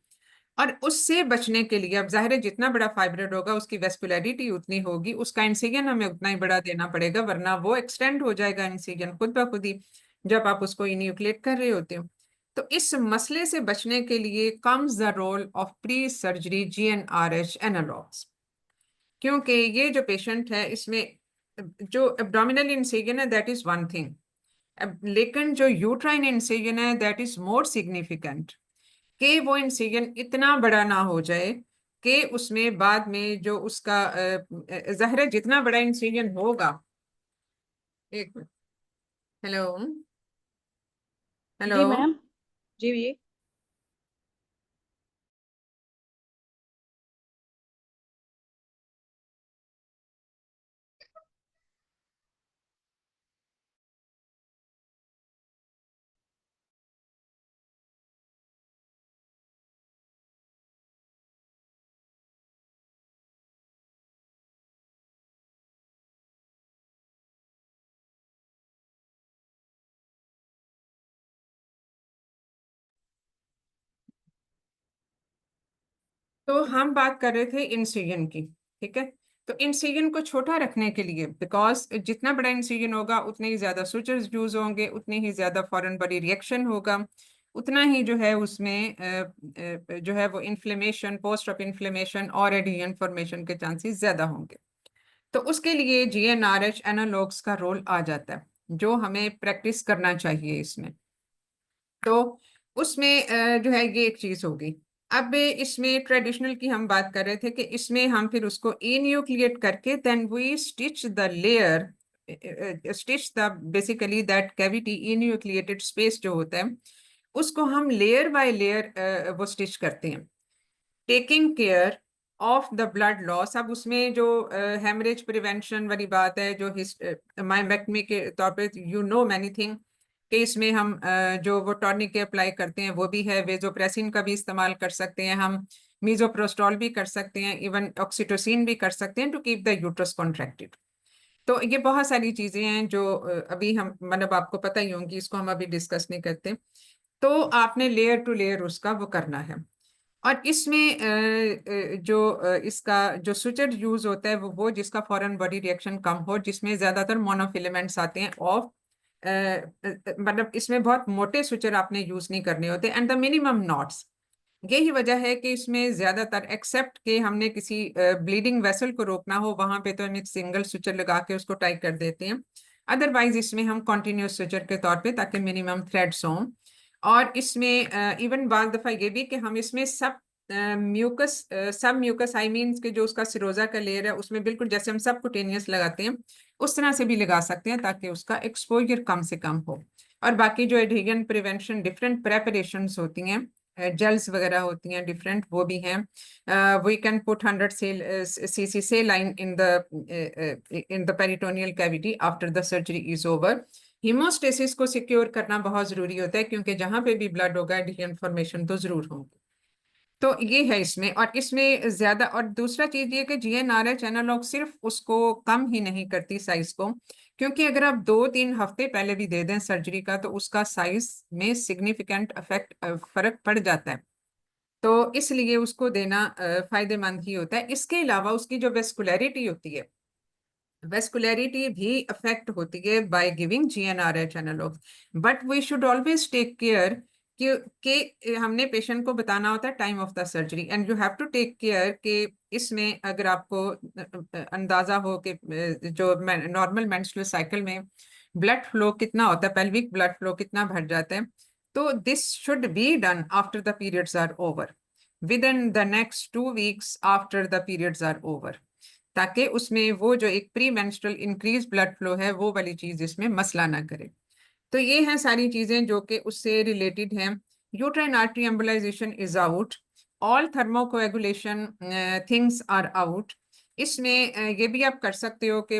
और उससे बचने के लिए अब जाहिर है जितना बड़ा फाइब्रोइड होगा उसकी वेस्कुलरिटी उतनी होगी, उसका इंसिजन हमें उतना ही बड़ा देना पड़ेगा, वरना वो एक्सटेंड हो जाएगा इंसिजन खुद ब खुद ही जब आप उसको इन्यूक्लिएट कर रहे होते हो। तो इस मसले से बचने के लिए comes the role of pre surgery GnRH analogues, क्योंकि ये जो पेशेंट है इसमें जो एब्डोमिनल इंसिजन है दैट इज वन थिंग, लेकिन जो यूट्राइन इंसिजन है दैट इज मोर सिग्निफिकेंट, कि वो इंसिजन इतना बड़ा ना हो जाए कि उसमें बाद में जो उसका जाहिर है जितना बड़ा इंसिजन होगा। एक मिनट, हेलो हेलो
जी मैम, जी
तो हम बात कर रहे थे इंसिजन की, ठीक है। तो इंसिजन को छोटा रखने के लिए, बिकॉज जितना बड़ा इंसिजन होगा उतने ही ज्यादा सुचर्स यूज होंगे, उतनी ही ज्यादा फॉरेन बॉडी रिएक्शन होगा, उतना ही जो है उसमें जो है वो इन्फ्लेमेशन, पोस्ट ऑप इन्फ्लेमेशन और एडहेजन फॉर्मेशन के चांसेस ज्यादा होंगे। तो उसके लिए GnRH एनालॉग्स का रोल आ जाता है, जो हमें प्रैक्टिस करना चाहिए इसमें। तो उसमें जो है ये एक चीज होगी। अब इसमें ट्रेडिशनल की हम बात कर रहे थे कि इसमें हम फिर उसको इन्यूक्लिएट करके then we stitch the layer, stitch the basically that cavity enucleated space जो होता है उसको हम लेयर बाय लेयर वो स्टिच करते हैं, taking care of the blood loss. अब उसमें जो हेमरेज प्रिवेंशन वाली बात है, जो मायोमेक्टमी के तौर पे यू नो मैनी थिंग, कि इसमें हम जो वो टॉनिक अप्लाई करते हैं वो भी है, वेजोप्रेसिन का भी इस्तेमाल कर सकते हैं हम, मीजोप्रोस्टॉल भी कर सकते हैं, इवन ऑक्सीटोसिन भी कर सकते हैं to keep the uterus contracted. तो ये बहुत सारी चीजें हैं जो अभी हम मतलब आपको पता ही होंगी, इसको हम अभी डिस्कस नहीं करते। तो आपने लेयर टू लेयर उसका वो करना है। और इसमें जो इसका जो सुचर यूज होता है वो जिसका फॉरेन बॉडी रिएक्शन कम हो, जिसमें ज्यादातर मोनोफिलामेंट्स आते हैं ऑफ मतलब इसमें बहुत मोटे सुचर आपने यूज नहीं करने होते, एंड द मिनिमम नॉट्स। यही वजह है कि इसमें ज्यादातर एक्सेप्ट कि हमने किसी ब्लीडिंग वेसल को रोकना हो वहां पे तो हम एक सिंगल सुचर लगा के उसको टाइट कर देते हैं, अदरवाइज इसमें हम कॉन्टिन्यूस सुचर के तौर पे, ताकि मिनिमम थ्रेड्स हों। और इसमें इवन बार दफा ये भी कि हम इसमें सब म्यूकस आई मीन के जो उसका सिरोजा का लेयर है उसमें बिल्कुल जैसे हम सब कुटेनियस लगाते हैं उस तरह से भी लगा सकते हैं, ताकि उसका एक्सपोजर कम से कम हो। और बाकी जो एडहेजन प्रिवेंशन डिफरेंट प्रेपरेशंस होती हैं, जेल्स वगैरह होती हैं डिफरेंट, वो भी हैं। We can put 100 cc saline in the peritoneal cavity after the surgery is over। Haemostasis को सिक्योर करना बहुत जरूरी होता है, क्योंकि जहां पे भी ब्लड होगा एडहेजन फॉर्मेशन तो जरूर होंगे। तो ये है इसमें, और इसमें ज्यादा, और दूसरा चीज ये कि GnRH एनालॉग सिर्फ उसको कम ही नहीं करती साइज को, क्योंकि अगर आप 2-3 हफ्ते पहले भी दे दें सर्जरी का तो उसका साइज में सिग्निफिकेंट फर्क पड़ जाता है। तो इसलिए उसको देना फायदेमंद ही होता है। इसके अलावा उसकी जो वेस्कुलरिटी होती है, वेस्कुलरिटी भी अफेक्ट होती है by giving GnRH analogue, but we should always take care कि हमने पेशेंट को बताना होता है time of the surgery, and you have to take care कि इसमें अगर आपको अंदाजा हो कि जो नॉर्मल मेंस्ट्रुअल साइकिल में ब्लड फ्लो कितना होता है, पेल्विक ब्लड फ्लो कितना भर जाता है, तो this should be done after the periods are over, within the next 2 weeks after the periods are over, ताकि उसमें वो जो एक pre menstrual increase blood flow है वो वाली चीज इसमें मसला ना करे। तो ये हैं सारी चीजें जो कि उससे रिलेटेड हैं। Uterine artery embolization is out, all thermocoagulation things are out. इसमें ये भी आप कर सकते हो कि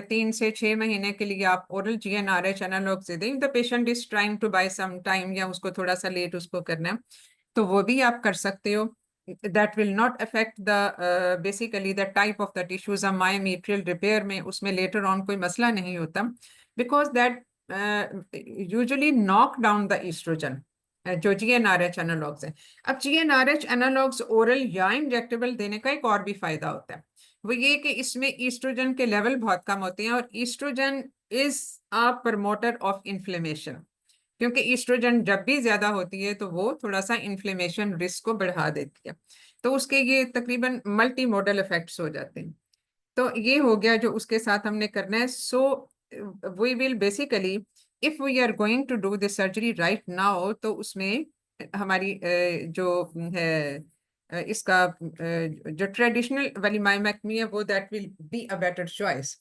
3 से 6 महीने के लिए आप ओरल GnRH एनालॉग से दें, the patient is trying to buy some time, या उसको थोड़ा सा लेट उसको करना है तो वो भी आप कर सकते हो। that will not affect the basically the type of the tissues of myometrial repair में उसमें later on कोई मसला नहीं होता, because that usually knock down the estrogen जो GnRH एनालॉग्स है। अब GnRH एनालॉग्स ओरल या इंजेक्टेबल देने का एक और भी फायदा होता है, वो ये कि इसमें ईस्ट्रोजन के लेवल बहुत कम होते हैं, और oestrogen is a promoter of inflammation, क्योंकि ईस्ट्रोजन जब भी ज्यादा होती है तो वो थोड़ा सा इन्फ्लेमेशन रिस्क को बढ़ा देती है, तो उसके ये तकरीबन मल्टी मॉडल इफेक्ट्स हो जाते हैं। तो ये हो गया जो उसके साथ हमने करना है। So we will basically, if we are going to do this surgery right now, तो उसमें हमारी जो है इसका जो ट्रेडिशनल वाली मायोमेक्टमी है वो that will be a better choice.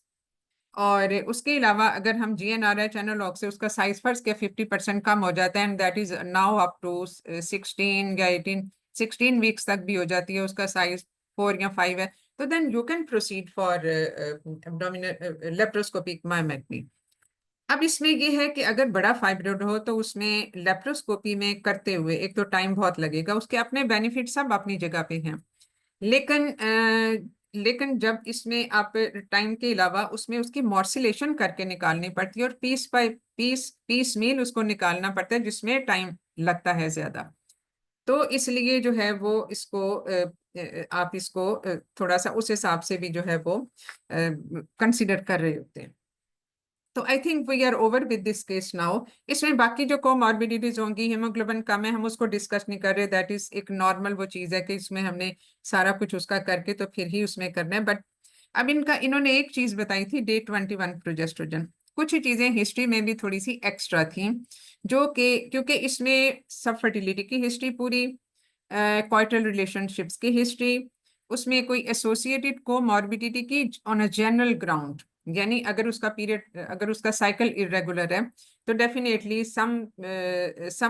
और उसके अलावा अगर हम GnRH एनालॉग से उसका साइज फर्ज के 50% कम हो जाता है, and that is now up to 16 या 16 वीक्स तक भी हो जाती है, उसका साइज 4 या 5 है, तो then you can proceed for abdominal laparoscopic myomectomy. अब इसमें ये है कि अगर बड़ा फाइब्रोइड हो तो उसमें लेप्रोस्कोपी में करते हुए एक तो टाइम बहुत लगेगा, उसके अपने बेनिफिट सब अपनी जगह पे हैं, लेकिन जब इसमें आप टाइम के अलावा उसमें उसकी मॉर्सिलेशन करके निकालनी पड़ती है, और पीस बाय पीस मील उसको निकालना पड़ता है, जिसमें टाइम लगता है ज्यादा। तो इसलिए जो है वो इसको आप इसको थोड़ा सा उस हिसाब से भी जो है वो कंसिडर कर रहे होते हैं। तो I think we are over with this case now. इसमें बाकी जो कोमॉर्बिडिटीज होंगी, हीमोग्लोबिन कम है, हम उसको डिस्कस नहीं कर रहे, दैट इज एक नॉर्मल वो चीज है कि इसमें हमने सारा कुछ उसका करके तो फिर ही उसमें करना है। बट अब इन्होंने एक चीज बताई थी, Day 21 प्रोजेस्ट्रोजन, कुछ ही चीजें हिस्ट्री में भी थोड़ी सी एक्स्ट्रा थी, जो कि क्योंकि इसमें सब फर्टिलिटी की हिस्ट्री पूरी, कॉइटल रिलेशनशिप्स की हिस्ट्री, उसमें कोई एसोसिएटेड कोमॉर्बिडिटी की ऑन अ जनरल ग्राउंड, यानी अगर उसका पीरियड, अगर उसका साइकिल इरेगुलर है तो definitely some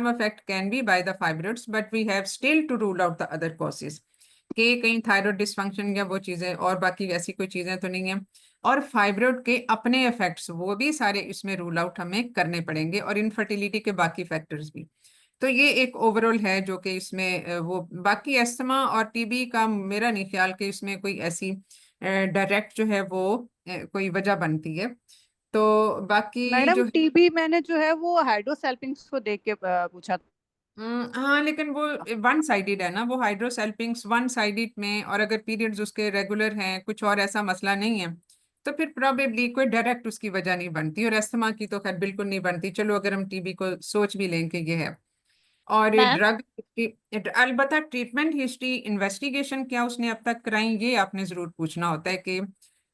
effect can be by the fibroids, but we have still to rule out the other causes, कि कहीं थायराइड डिसफंक्शन या वो चीजें और बाकी ऐसी कोई चीजें तो नहीं है, और फाइब्रोइड के अपने इफेक्ट्स वो भी सारे इसमें रूल आउट हमें करने पड़ेंगे, और इनफर्टिलिटी के बाकी फैक्टर्स भी। तो ये एक ओवरऑल है जो कि इसमें वो, बाकी एस्थमा और टीबी का मेरा नहीं ख्याल कि इसमें कोई ऐसी डायरेक्ट जो है वो कोई वजह बनती है। तो बाकी
मैडम
जो
टीबी मैंने जो है वो हाइड्रोसेल्पिंग्स को देख के पूछा था।
हाँ, लेकिन वो वन साइडेड है ना, वो हाइड्रोसेल्पिंग्स वन साइडेड में, और अगर पीरियड्स उसके रेगुलर हैं, कुछ और ऐसा मसला नहीं है, तो फिर प्रोबेबली कोई डायरेक्ट उसकी वजह नहीं बनती, और एस्थमा की तो खैर बिल्कुल नहीं बनती, चलो अगर हम टीबी को सोच भी लें कि ये है। और
मैम
ड्रग अलबत्ता ट्रीटमेंट हिस्ट्री इन्वेस्टिगेशन क्या उसने अब तक कराई, ये आपने जरूर पूछना होता है कि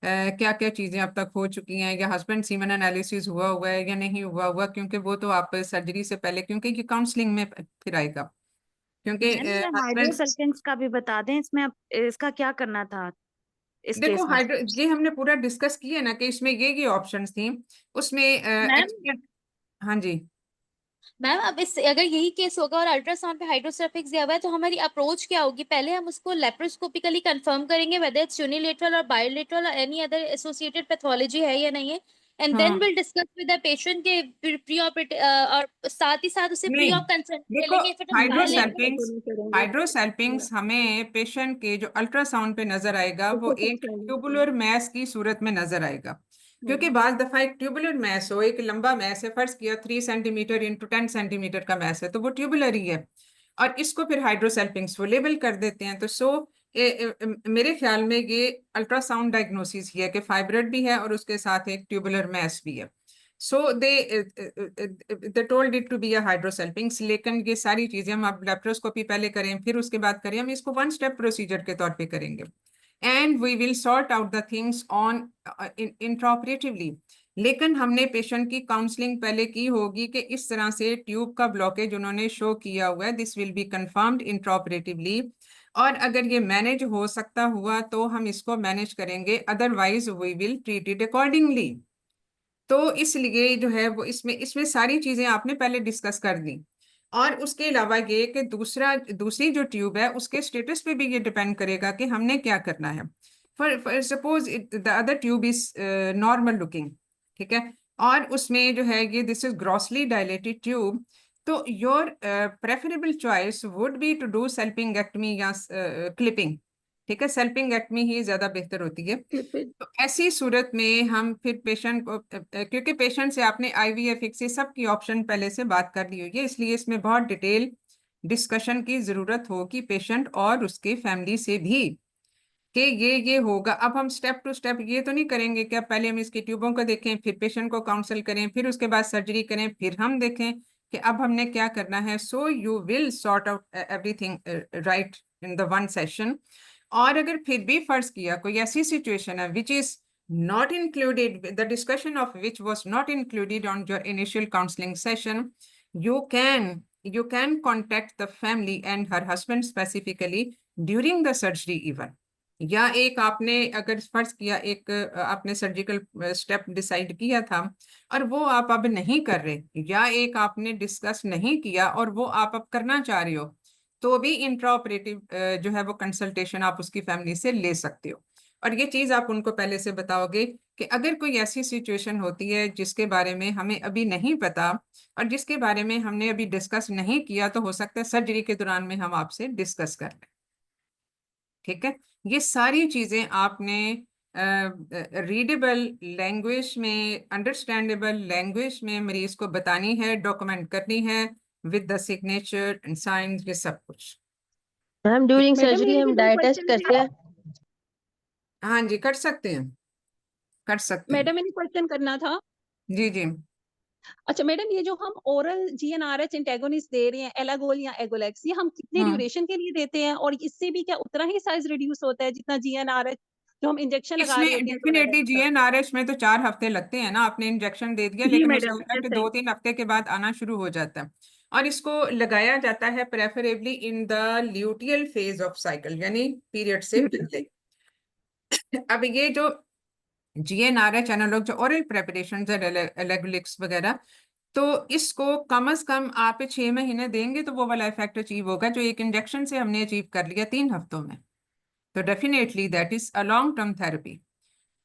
क्या क्या चीजें अब तक हो चुकी हैं, या हस्बैंड सीमन एनालिसिस हुआ हुआ है या नहीं हुआ हुआ, क्योंकि वो तो आप सर्जरी से पहले, क्योंकि ये काउंसलिंग में फिर आएगा, क्योंकि
मैम
हस्बैंड,
हाइड्रोसल्फिंग्स का भी बता दें, इसमें अब इसका क्या करना था इस केस
देखो
में?
हाइड्रो, ये हमने पूरा डिस्कस किया ना कि इसमें ये ऑप्शंस थी उसमें
मैम
हाँ जी।
मैम अब इस अगर यही केस होगा और अल्ट्रासाउंड पे हाइड्रोसेल्फिक्स दिया हुआ है तो हमारी अप्रोच क्या होगी? पहले हम उसको लेप्रोस्कोपिकली कंफर्म करेंगे वेदर इट्स यूनिलेटरल और बायोलेटरल और एनी अदर एसोसिएटेड पैथोलॉजी है या नहीं है, and then will discuss with the patient के प्री ऑपरेटिव और साथ ही साथ उसे प्री
नहीं,
ऑप कंसल्ट
देखो
लेंगे फिर हम
हाइड्रोसेल्पिंग्स हमें पेशेंट के जो अल्ट्रासाउंड पे नजर आएगा वो एक ट्यूबुलर मैस की सूरत में नजर आएगा, क्योंकि बाज दफा एक ट्यूबुलर मैस हो, एक लंबा मैस है, फर्ज किया 3 सेंटीमीटर इंटू 10 सेंटीमीटर का मैस है, तो वो ट्यूबुलर ही है, और इसको फिर हाइड्रोसेल्पिंग्स वो लेबल कर देते हैं। तो मेरे ख्याल में ये अल्ट्रासाउंड डायग्नोसिस ही है कि फाइब्रॉइड भी है और उसके साथ एक ट्यूबुलर मैस भी है। So they told it to be a hydrosalpinx, लेकिन ये सारी चीजें हम अब लेप्रोस्कोपी पहले करें फिर उसके बाद करें, हम इसको 1 स्टेप प्रोसीजर के तौर पे करेंगे, and we will sort out the things on intraoperatively. लेकिन हमने पेशेंट की काउंसलिंग पहले की होगी कि इस तरह से ट्यूब का ब्लॉकेज उन्होंने शो किया हुआ है, दिस विल बी कंफर्म्ड इंट्राऑपरेटिवली, और अगर ये मैनेज हो सकता हुआ तो हम इसको मैनेज करेंगे, otherwise we will treat it accordingly. तो इसलिए जो है वो इसमें सारी चीजें आपने पहले डिस्कस कर दी, और उसके अलावा ये कि दूसरी जो ट्यूब है उसके स्टेटस पे भी ये डिपेंड करेगा कि हमने क्या करना है। For suppose the other tube is normal looking, ठीक है, और उसमें जो है ये this is grossly dilated tube, तो your preferable choice would be to do salpingectomy या क्लिपिंग, ठीक है, सेल्पिंगेक्टमी ही ज्यादा बेहतर होती है। तो ऐसी सूरत में हम फिर पेशेंट को, क्योंकि पेशेंट से आपने आईवीएफ से सब की ऑप्शन पहले से बात कर ली हुई है, इसलिए इसमें बहुत डिटेल डिस्कशन की जरूरत होगी पेशेंट और उसके फैमिली से भी कि ये होगा। अब हम स्टेप टू स्टेप ये तो नहीं करेंगे कि अब पहले हम इसकी ट्यूबों को देखें, फिर पेशेंट को काउंसल करें, फिर उसके बाद सर्जरी करें, फिर हम देखें कि अब हमने क्या करना है। So you will sort out everything right in the 1 session. और अगर फिर भी फर्ज किया कोई ऐसी सिचुएशन है which is not included, the discussion of which was not included on your initial counseling session, you can contact the family and her husband specifically during the surgery even, या एक आपने अगर फर्ज किया एक आपने सर्जिकल स्टेप डिसाइड किया था और वो आप अब नहीं कर रहे, या एक आपने डिस्कस नहीं किया और वो आप अब करना चाह रहे हो, तो भी इंट्राऑपरेटिव जो है वो कंसल्टेशन आप उसकी फैमिली से ले सकते हो। और ये चीज आप उनको पहले से बताओगे कि अगर कोई ऐसी सिचुएशन होती है जिसके बारे में हमें अभी नहीं पता और जिसके बारे में हमने अभी डिस्कस नहीं किया, तो हो सकता है सर्जरी के दौरान में हम आपसे डिस्कस कर लें, ठीक है। ये सारी चीजें आपने रीडेबल लैंग्वेज में, अंडरस्टैंडेबल लैंग्वेज में मरीज को बतानी है, डॉक्यूमेंट करनी है with the signature and sign, ये सब कुछ।
मैम ड्यूरिंग
मैडम
सर्जरी
मेरी
हम
भी
डाई
कोई
टेस्ट
क्वेश्चन
करते हैं?
हाँ जी, कर सकते हैं, कर सकते हैं।
मैडम मैंने क्वेश्चन करना था।
जी जी।
अच्छा मैडम, ये जो हम ओरल जीएनआरएच एंटागोनिस्ट दे रहे हैं, एलागोल या एगोलेक्स, ये हम कितने ड्यूरेशन के लिए देते हैं, और इससे भी क्या उतना ही साइज रिड्यूस होता है जितना जीएनआरएच जो हम इंजेक्शन लगा रहे
इसमें
होते हैं
डेफिनेटली
सोलाडेक्स का?
जीएनआरएच में तो 4 हफ्ते लगते हैं ना, आपने इंजेक्शन दे दिया,
जी
लेकिन
मैडम,
मुझे लगता है कि
ऐसे ही।
2-3 हफ्ते के बाद आना शुरू हो जाता है, और इसको लगाया जाता है preferably in the luteal phase of cycle, यानी पीरियड से पहले। अब ये जो जीएनआरएच एनालॉग जो ओरल प्रेपरेशन है, एलेगुलिक्स वगैरह, तो इसको कम से कम आप 6 महीने देंगे तो वो वाला इफेक्ट अचीव होगा जो एक इंजेक्शन से हमने अचीव कर लिया 3 हफ्तों में। तो definitely that is a long term therapy,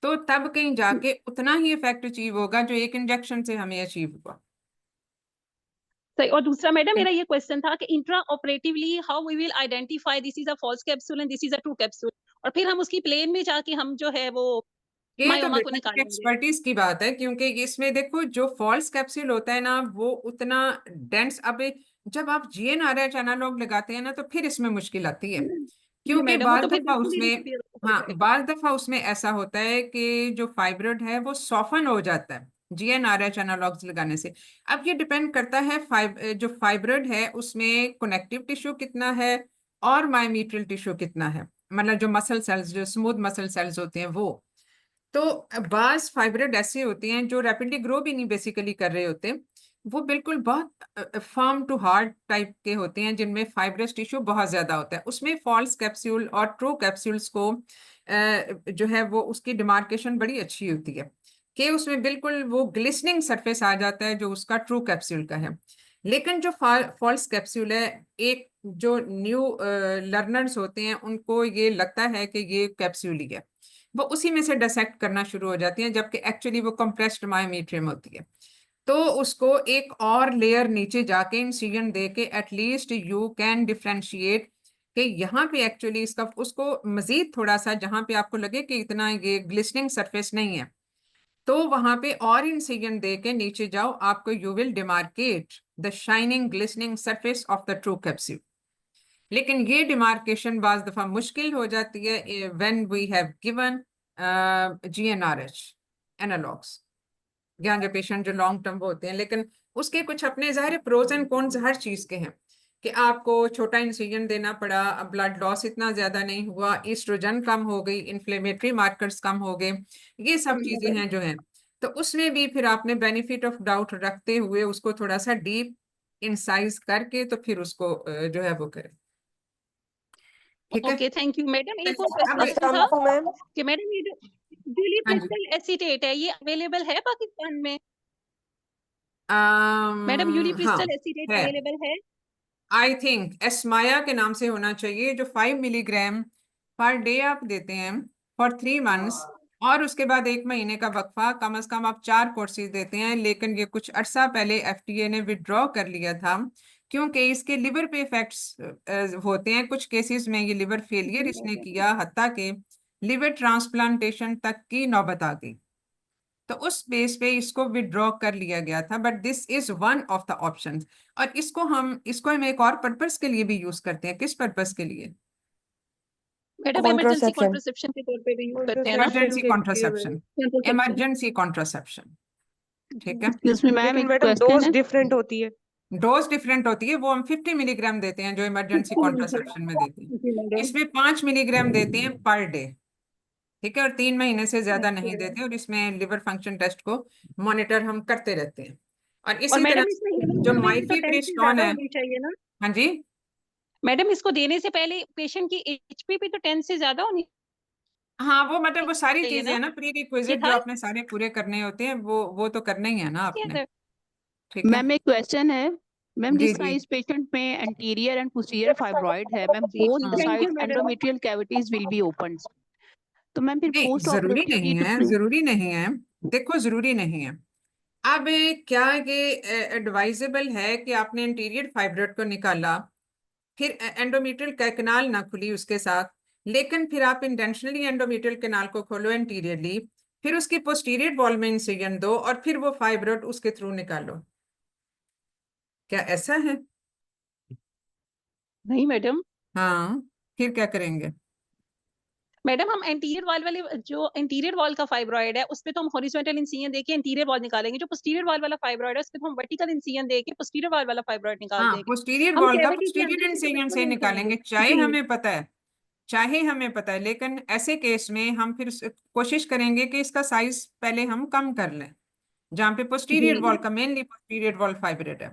तो तब कहीं जाके उतना ही इफेक्ट अचीव होगा जो एक इंजेक्शन से हमें अचीव हुआ।
सही। और दूसरा मैडम मेरा ये क्वेश्चन था कि intra operatively how we will identify this is a false capsule and this is a true capsule, और फिर हम उसकी प्लेन में जाके हम जो है वो
ये तो
मायोमा को
बेटा
निकालेंगे।
एक्सपर्टीज की बात है, क्योंकि इसमें देखो जो फॉल्स कैप्सूल होता है ना वो उतना डेंस, अब जब आप जीएनआरएच एनालॉग लगाते हैं ना तो फिर इसमें मुश्किल आती है,
जी
क्योंकि
मैडम, वो
बार
तो फिर
दफा
बिल्कुल ही
उसमें,
disappear हो
हाँ
जाएगा।
बार दफा उसमें ऐसा होता है कि जो फाइब्रोइड है वो सॉफन हो जाता है जीएनआरएच एनालॉग्स लगाने से। अब ये डिपेंड करता है जो फाइब्रोइड है उसमें कनेक्टिव टिश्यू कितना है और मायोमीट्रियल टिश्यू कितना है, मतलब जो मसल सेल्स, जो स्मूथ मसल सेल्स होते हैं वो। तो बाज फाइब्रोइड ऐसे होते हैं जो रैपिडली ग्रो भी नहीं बेसिकली कर रहे होते, वो बिल्कुल बहुत फर्म टू हार्ड टाइप के होते हैं जिनमें फाइब्रस टिश्यू बहुत ज्यादा होता है। उसमें फॉल्स कैप्सूल और ट्रू कैप्सूल्स को जो है वो उसकी डिमार्केशन बड़ी अच्छी होती है कि उसमें बिल्कुल वो ग्लिसनिंग सरफेस आ जाता है जो उसका ट्रू कैप्सूल का है। लेकिन जो फॉल्स कैप्सूल है, एक जो न्यू लर्नर्स होते हैं उनको ये लगता है कि ये कैप्सूल ही है, वो उसी में से डिसेक्ट करना शुरू हो जाती हैं, जबकि एक्चुअली वो कंप्रेस्ड मायोमीट्रियम होती है। तो उसको एक और लेयर नीचे जाके इंसिजन दे के एटलीस्ट यू कैन डिफ्रेंशिएट कि यहाँ पे एक्चुअली इसका उसको मजीद थोड़ा सा जहाँ पे आपको लगे कि इतना ये ग्लिस्निंग सरफेस नहीं है, तो वहां पे और इंसिजन दे के नीचे जाओ, आपको you will demarcate the shining glistening surface of the true capsule. लेकिन ये डिमार्केशन बाज दफा मुश्किल हो जाती है when we have given GnRH analogues, यहाँ जो पेशेंट जो लॉन्ग टर्म होते हैं। लेकिन उसके कुछ अपने ज़ाहिर प्रोज एंड कॉन्स हर चीज़ के हैं कि आपको छोटा इंसिजन देना पड़ा, अब ब्लड लॉस इतना ज़्यादा नहीं हुआ, ईस्ट्रोजन कम हो गई, इन्फ्लेमेटरी मार्कर्स कम हो गए, ये सब चीज़ें हैं जो हैं। तो उसमें भी फिर आपने बेनिफिट ऑफ डाउट रखते हुए उसको थोड़ा सा डीप इंसाइज करके तो फिर उसको जो है वो करें। ठीक है,
ओके, थैंक यू मैडम। एक और
अब
क्वेश्चन था
मैम
कि मैडम ये जो यूलिप्रिस्टल एसीटेट है ये अवेलेबल है पाकिस्तान में? मैडम
हाँ
यूलिप्रिस्टल एसीटेट
है,
अवेलेबल है?
आई थिंक एस्माया के नाम से होना चाहिए, जो 5 मिलीग्राम पर डे आप देते हैं फॉर 3 मंथ्स, और उसके बाद 1 महीने का वक्फा, कम से कम आप 4 कोर्सेज देते हैं। लेकिन ये कुछ अरसा पहले FDA ने विड्रॉ कर लिया था क्योंकि इसके लिवर पे इफेक्ट्स होते हैं। कुछ केसेस में ये लिवर फेलियर इसने किया, हत्ता के लिवर ट्रांसप्लांटेशन तक की नौबत आ गई। तो उस बेस पे इसको विड्रॉ कर लिया गया था, but this is one of the options. और इसको हम एक और पर्पस के लिए भी यूज करते हैं। किस पर्पस के लिए?
मैडम इमरजेंसी कॉन्ट्रासेप्शन के तौर पे भी यूज करते हैं ना?
इमरजेंसी कॉन्ट्रासेप्शन, इमरजेंसी कॉन्ट्रासेप्शन, ठीक है।
एक्सक्यूज मी मैम,
लेकिन
एक
मैडम
क्वेश्चन
डोज
है।
डिफरेंट होती है।
डोज डिफरेंट होती है, वो हम 50 मिलीग्राम देते हैं जो इमरजेंसी कॉन्ट्रासेप्शन में देते हैं। इसमें 5 मिलीग्राम देते हैं पर डे, ठीक है, और 3 महीने से ज्यादा नहीं देते। और इसमें लिवर फंक्शन टेस्ट को मॉनिटर हम करते रहते हैं। और इसी तरह
मैडम इसमें
जो
हीमोग्लोबिन तो 10 से
माइफीप्रिस्टोन
ज्यादा
है,
होनी चाहिए ना?
हाँ जी,
मैडम इसको देने से पहले पेशेंट की HP भी तो 10 से ज्यादा होनी
हाँ वो मतलब वो सारी
चाहिए
चीजें
ना?
हैं ना, प्री
ये
रिक्विजिट जो
था
आपने सारे पूरे करने होते हैं, वो तो करने ही है ना आपने,
क्या?
ठीक है।
मैम एक क्वेश्चन है। मैम
जी
जिस तरह
जी,
इस पेशेंट में एंटीरियर एंड पोस्टीरियर फाइब्रॉइड है ma'am, both the
thank you
sides
madam.
Endometrial cavities will be open, तो मैम फिर
नहीं
पोस्ट
जरूरी नहीं
ऑपरेटिवली
है, जरूरी नहीं है, देखो जरूरी नहीं है। अब क्या ये एडवाइजेबल है कि आपने इंटीरियर फाइब्रोइड को निकाला, फिर एंडोमेट्रियल कैनाल ना खुली उसके साथ, लेकिन फिर आप इंटेंशनली एंडोमेट्रियल कैनाल को खोलो इंटीरियरली, फिर उसकी पोस्टीरियर वॉल में इंसिजन दो और फिर वो फाइब्रोइड उसके थ्रू निकालो? क्या ऐसा है?
नहीं मैडम।
हाँ, फिर क्या करेंगे?
मैडम हम एंटीरियर वॉल वाले जो इंटीरियर वॉल का फाइब्रॉइड है उस पे तो हम हॉरिजॉन्टल इंसिजन देके इंटीरियर वॉल निकालेंगे। जो पोस्टीरियर वॉल वाला फाइब्रॉइड है उस पे तो हम वर्टिकल इंसिजन देके पोस्टीरियर वॉल वाला फाइब्रॉइड निकाल
हाँ,
देंगे।
पोस्टीरियर
हम
वॉल का
कैविटी के
पोस्टीरियर
अंदर से तो
इंसिजन
बिल्कुल
से
नहीं
निकालेंगे,
निकालेंगे।
चाहे हमें पता है। लेकिन ऐसे केस में हम फिर कोशिश करेंगे कि इसका साइज पहले हम कम कर लें, जहाँ पे पोस्टीरियर
जी
वॉल का मेनली पोस्टीरियर वॉल फाइब्रोइड है,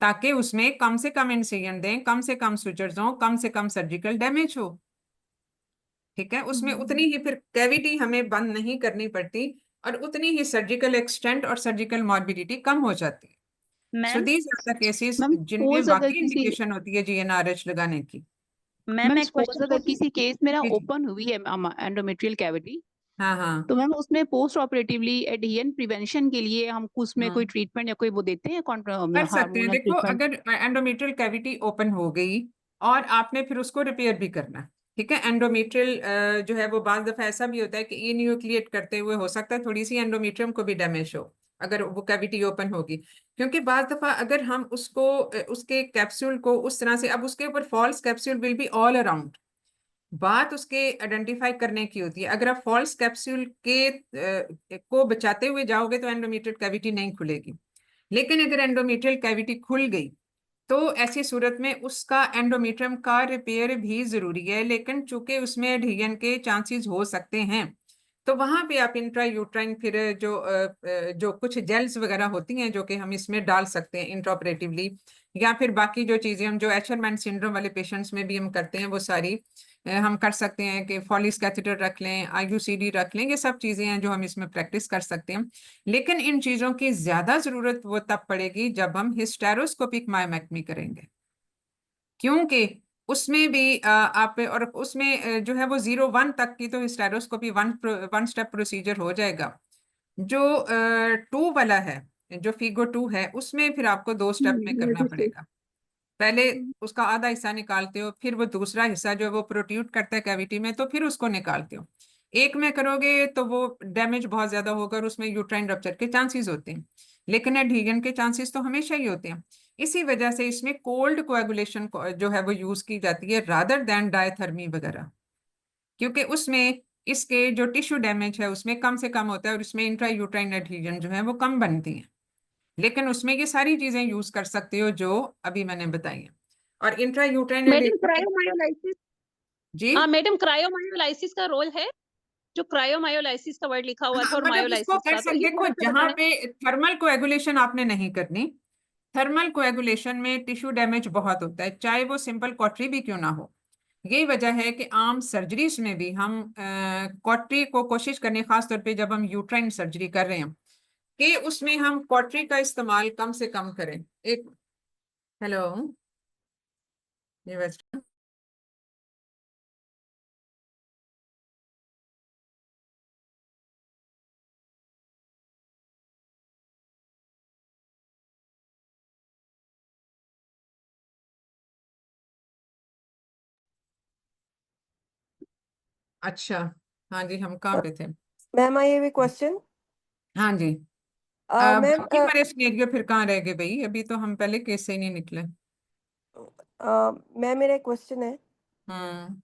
ताकि उसमें कम से कम इंसिजन दें, कम से कम सुचर्स हो, कम से कम सर्जिकल डैमेज हो, ठीक है। उसमें उतनी ही फिर कैविटी हमें बंद नहीं करनी पड़ती और उतनी ही सर्जिकल एक्सटेंट और सर्जिकल मॉर्बिडिटी कम हो जाती है। So
ma'am
these are the cases
ma'am
जिनमें
सपोज अगर
वाकई
किसी
इंडिकेशन होती है GnRH लगाने की।
मैम
मैम
एक
सपोज
क्वेश्चन
अगर किसी केस में ना
जी जी,
ओपन हुई है एंडोमेट्रियल कैविटी,
हाँ हाँ,
तो मैम उसमें पोस्ट ऑपरेटिवली एडहेरेंट प्रिवेंशन के लिए हम उसमें कोई
हाँ
ट्रीटमेंट या कोई वो देते हैं
कर सकते हैं।
हार्मोनल
देखो
ट्रीटमेंट?
अगर एंडोमेट्रियल कैविटी ओपन हो गई और आपने फिर उसको रिपेयर भी करना, ठीक है। एंडोमेट्रियल जो है वो बाज दफा ऐसा भी होता है कि इन्यूक्लिएट करते हुए हो सकता है थोड़ी सी एंडोमेट्रियम को भी डैमेज हो अगर वो कैविटी ओपन होगी। क्योंकि बाज दफा अगर हम उसको उसके कैप्सूल को उस तरह से, अब उसके ऊपर false capsule will be all around, बात उसके आइडेंटिफाई करने की होती है। अगर आप फॉल्स कैप्सूल के को बचाते हुए जाओगे तो एंडोमेट्रियल कैविटी नहीं खुलेगी। लेकिन अगर एंडोमेट्रियल कैविटी खुल गई तो ऐसी सूरत में उसका एंडोमेट्रियम का रिपेयर भी जरूरी है। लेकिन चूंकि उसमें एडहेजन के चांसेस हो सकते हैं, तो वहां पे आप इंट्रा यूट्राइन फिर जो कुछ जेल्स वगैरह होती हैं जो कि हम इसमें डाल सकते हैं इंट्राऑपरेटिवली, या फिर बाकी जो चीजें हम जो एशरमैन सिंड्रोम वाले पेशेंट्स में भी हम करते हैं वो सारी हम कर सकते हैं कि फॉलिस कैथेटर रख लें, IUCD रख लें। ये सब चीजें हैं जो हम इसमें प्रैक्टिस कर सकते हैं। लेकिन इन चीजों की ज्यादा जरूरत वो तब पड़ेगी जब हम हिस्टेरोस्कोपिक मायोमेक्टमी करेंगे, क्योंकि उसमें भी आप और उसमें जो है वो 0-1 तक की तो हिस्टेरोस्कोपी वन स्टेप प्रोसीजर हो जाएगा। जो 2 वाला है, जो फिगो 2 है, उसमें फिर आपको 2 स्टेप में करना पड़ेगा। पहले उसका आधा हिस्सा निकालते हो, फिर वो दूसरा हिस्सा जो है वो प्रोट्रूड करता है कैविटी में, तो फिर उसको निकालते हो। एक में करोगे तो वो डैमेज बहुत ज्यादा होगा और उसमें यूट्राइन रप्चर के चांसेस होते हैं, लेकिन एडहीजन के चांसेस तो हमेशा ही होते हैं। इसी वजह से इसमें कोल्ड कोएगुलेशन जो है वो यूज की जाती है रादर देन डायथर्मी वगैरह, क्योंकि उसमें इसके जो टिश्यू डैमेज है उसमें कम से कम होता है और उसमें इंट्रा यूट्राइन एडहीजन जो है वो कम बनती है। लेकिन उसमें ये सारी चीजें यूज कर सकते हो जो अभी मैंने बताई है। और इंट्रा यूट्राइन
मैडम क्रायोमायोलाइसिस,
जी
हाँ मैडम क्रायोमायोलाइसिस का रोल है, जो क्रायोमायोलाइसिस का वर्ड लिखा हुआ था और
मतलब इसको
मायोलाइसिस
कर
का, तो
सकते,
ये
देखो
थोड़ा सा
जहाँ
बताएं।
पे थर्मल कोएगुलेशन आपने नहीं करनी, थर्मल कोएगुलेशन में टिश्यू डैमेज बहुत होता है, चाहे वो सिंपल कॉटरी भी क्यों ना हो। यही वजह है कि आम सर्जरीज में भी हम कॉटरी को कोशिश करने, खास तौर पे जब हम यूट्राइन सर्जरी कर रहे हैं, कि उसमें हम कॉटरी का इस्तेमाल कम से कम करें। एक हेलो, ये वेस्ट अच्छा, हाँ जी, हम कहाँ पे थे?
Ma'am I have a question.
हाँ जी,
मैम
बाकी हमारे सिनेरियो फिर कहाँ रह गए भाई? अभी तो हम पहले केस से ही नहीं निकले।
मैम मेरा एक क्वेश्चन है।
हम्म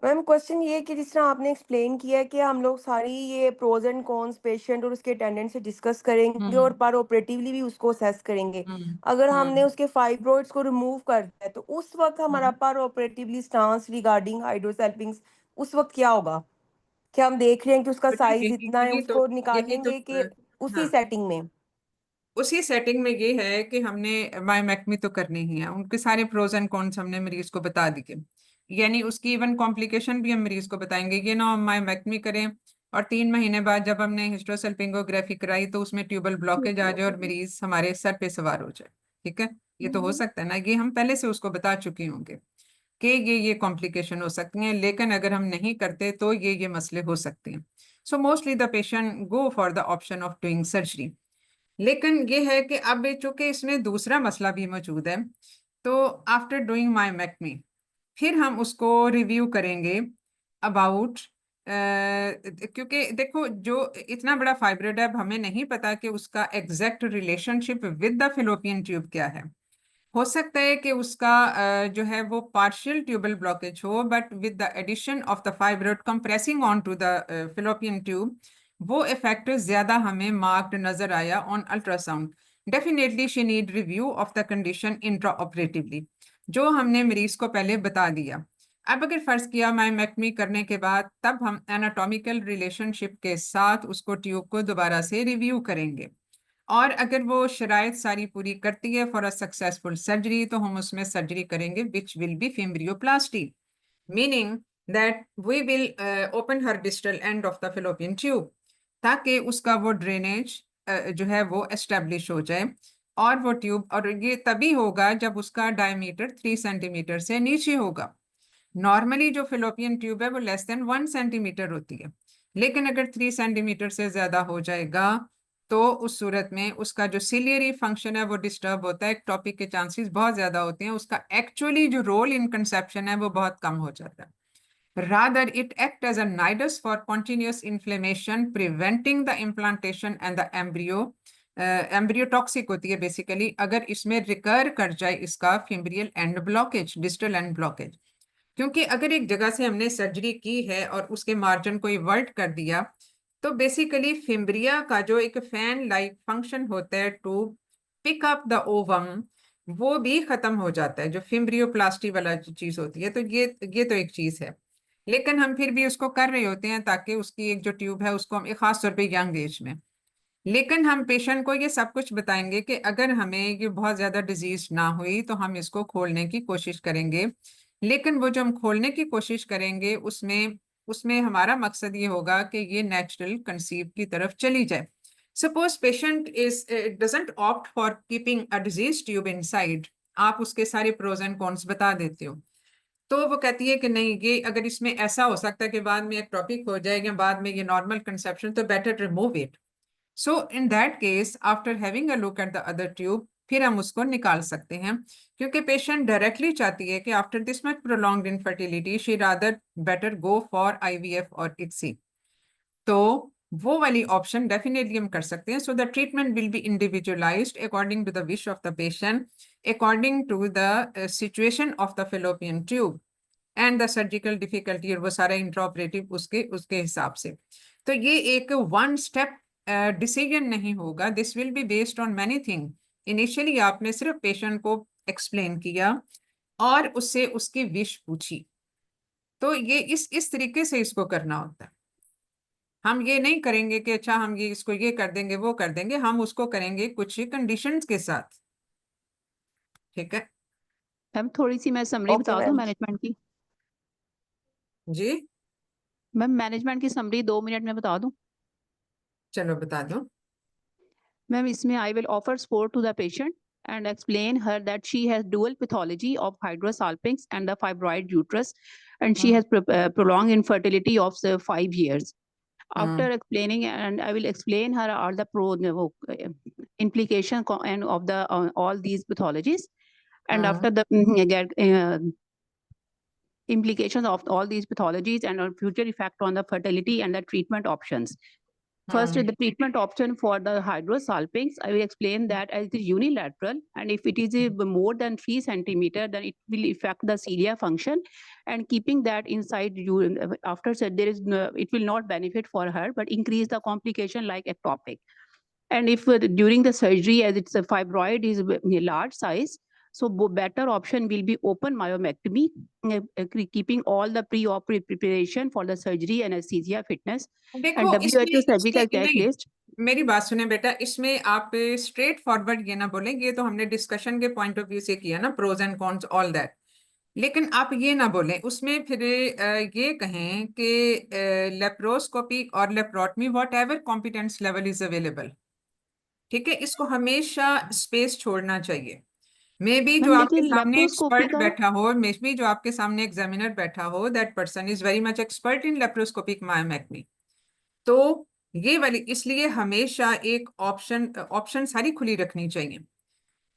मैम क्वेश्चन ये है कि जिस तरह आपने एक्सप्लेन किया है कि हम लोग सारी ये प्रोज एंड कॉन्स पेशेंट और उसके अटेंडेंट से डिस्कस करेंगे और पर ऑपरेटिवली भी उसको असेस करेंगे।
हम्म
अगर हमने
हम्म
उसके फाइब्रॉइड्स को रिमूव कर दिया है तो उस वक्त हमारा
हम्म।
पर ऑपरेटिवली स्टांस रिगार्डिंग हाइड्रोसेल्पिंग्स उस वक्त क्या होगा? क्या हम देख रहे हैं कि उसका
बेटा
साइज
यही
इतना है,
यही तो
उसको
यही तो
निकालेंगे कि उसी
हाँ,
सेटिंग में?
उसी सेटिंग में ये है कि हमने मायोमेक्टमी तो करनी ही है, उनके सारे प्रोज एंड कॉन्स हमने मरीज को बता दिए, यानी उसकी इवन कॉम्प्लिकेशन भी हम मरीज को बताएंगे। ये ना हम मायोमेक्टमी करें और 3 महीने बाद जब हमने हिस्ट्रोसल्पिंगोग्राफी कराई तो उसमें ट्यूबल ब्लॉकेज आ जाए और मरीज हमारे सर पे सवार हो जाए। ठीक है, ये तो हो सकता है ना, ये हम पहले से उसको बता चुके होंगे कि ये कॉम्प्लिकेशन हो सकती हैं, लेकिन अगर हम नहीं करते तो ये मसले हो सकते हैं। So mostly the patient go for the option of doing surgery. लेकिन ये है कि अब चूंकि इसमें दूसरा मसला भी मौजूद है, तो आफ्टर डूइंग मायोमेक्टमी फिर हम उसको रिव्यू करेंगे अबाउट, क्योंकि देखो जो इतना बड़ा फाइब्रोइड है, अब हमें नहीं पता कि उसका exact relationship with the fallopian tube क्या है। हो सकता है कि उसका जो है वो पार्शियल ट्यूबल ब्लॉकेज हो, but with the addition of the fibroid compressing on to the fallopian tube, वो इफेक्ट ज्यादा हमें मार्क्ड नजर आया on ultrasound. Definitely she need review of the condition intra operatively, जो हमने मरीज को पहले बता दिया। अब अगर फर्ज किया मायोमेक्टमी करने के बाद, तब हम एनाटॉमिकल रिलेशनशिप के साथ उसको ट्यूब को दोबारा से रिव्यू करेंगे, और अगर वो शराइत सारी पूरी करती है फॉर अ सक्सेसफुल सर्जरी, तो हम उसमें सर्जरी करेंगे which will be fimbrioplasty, meaning that we will open her distal end of the fallopian tube, ताकि उसका वो ड्रेनेज जो है वो एस्टेब्लिश हो जाए। और वो ट्यूब, और ये तभी होगा जब उसका डायमीटर 3 सेंटीमीटर से नीचे होगा। नॉर्मली जो फिलोपियन ट्यूब है वो लेस देन 1 सेंटीमीटर होती है, लेकिन अगर 3 सेंटीमीटर से ज्यादा हो जाएगा तो उस सूरत में उसका जो सिलियरी फंक्शन है वो डिस्टर्ब होता है, टॉपिक के चांसेस बहुत ज्यादा होते हैं, उसका एक्चुअली जो रोल इन कंसेप्शन है वो बहुत कम हो जाता है। Rather, it acts as a nidus for continuous inflammation, preventing the implantation and the embryo. Embryo toxic होती है बेसिकली अगर इसमें रिकर कर जाए इसका fimbrial end blockage, distal end blockage. क्योंकि अगर एक जगह से हमने सर्जरी की है और उसके मार्जिन को इवर्ट कर दिया, तो बेसिकली फिम्ब्रिया का जो एक फैन लाइक फंक्शन होता है to pick up the ovum, वो भी खत्म हो जाता है, जो फिम्ब्रियोप्लास्टी वाला जो चीज होती है। तो ये तो एक चीज है, लेकिन हम फिर भी उसको कर रहे होते हैं ताकि उसकी एक जो ट्यूब है उसको हम एक खास तौर पे यंग एज में, लेकिन हम पेशेंट को ये सब कुछ बताएंगे कि अगर हमें ये बहुत ज्यादा डिजीज ना हुई तो हम इसको खोलने की कोशिश करेंगे। लेकिन वो जो हम खोलने की कोशिश करेंगे उसमें उसमें हमारा मकसद ये होगा कि ये नेचुरल कंसीव की तरफ चली जाए। Suppose patient is doesn't opt for keeping a disease tube inside, आप उसके सारे प्रोज एंड कॉन्स बता देते हो, तो वो कहती है कि नहीं, ये अगर इसमें ऐसा हो सकता है कि बाद में एक्टोपिक हो जाए या बाद में ये नॉर्मल कंसेप्शन, तो better remove it. So in that case after having a look at the other tube, फिर हम उसको निकाल सकते हैं, क्योंकि पेशेंट डायरेक्टली चाहती है कि after this much prolonged infertility she rather better go for IVF और ICSI। तो वो वाली ऑप्शन डेफिनेटली हम कर सकते हैं। So the treatment will be individualised according to the wish of the patient, according to the situation of the fallopian tube and the surgical difficulty, और वो सारा इंट्राऑपरेटिव उसके हिसाब से। तो ये एक वन स्टेप डिसीजन नहीं होगा, this will be based on many thing. Initially आपने सिर्फ पेशेंट को एक्सप्लेन किया और उससे उसकी विश पूछी, तो ये इस तरीके से इसको करना होता है। हम ये नहीं करेंगे कि अच्छा हम ये इसको ये कर देंगे वो कर देंगे, हम उसको करेंगे कुछ कंडीशंस के साथ। ठीक है
मैम थोड़ी सी मैं समरी
ओके
बता दूं
मैम।
मैनेजमेंट की।
जी,
मैम मैनेजमेंट की समरी 2 मिनट में बता दूं।
चलो बता दो।
मैम इसमें I will offer support to the patient and explain her that she has dual pathology of hydrosalpinx and the fibroid uterus, and she has prolonged infertility of 5 years. After explaining, and I will explain her all the implication and of the all these pathologies, and after the implications of all these pathologies and on future effect on the fertility and the treatment options. First, the treatment option for the hydrosalpinx, I will explain that as it is unilateral, and if it is more than 3 centimeter, then it will affect the cilia function, and keeping that inside you after there is it will not benefit for her, but increase the complication like ectopic. And if during the surgery, as it's a fibroid is a large size, so better option will be open myomectomy, keeping all the pre-op preparation for the surgery, anesthesia, fitness,
देखो
and WHO surgical
नहीं,
checklist.
मेरी बात सुने बेटा, इसमें आप straight forward ये ना बोलें, ये तो हमने डिस्कशन के पॉइंट ऑफ व्यू से किया ना, pros and cons all that, लेकिन आप ये ना बोलें उसमें फिर ये कहें कि लेप्रोस्कोपी और laparotomy what ever competence level is available. ठीक है, इसको हमेशा स्पेस छोड़ना चाहिए। मे बी जो आपके सामने एक्सपर्ट बैठा हो, मे बी जो आपके सामने एग्जामिनर बैठा हो, that person is very much expert in laparoscopic myomectomy. तो ये वाली, इसलिए हमेशा एक ऑप्शन सारी खुली रखनी चाहिए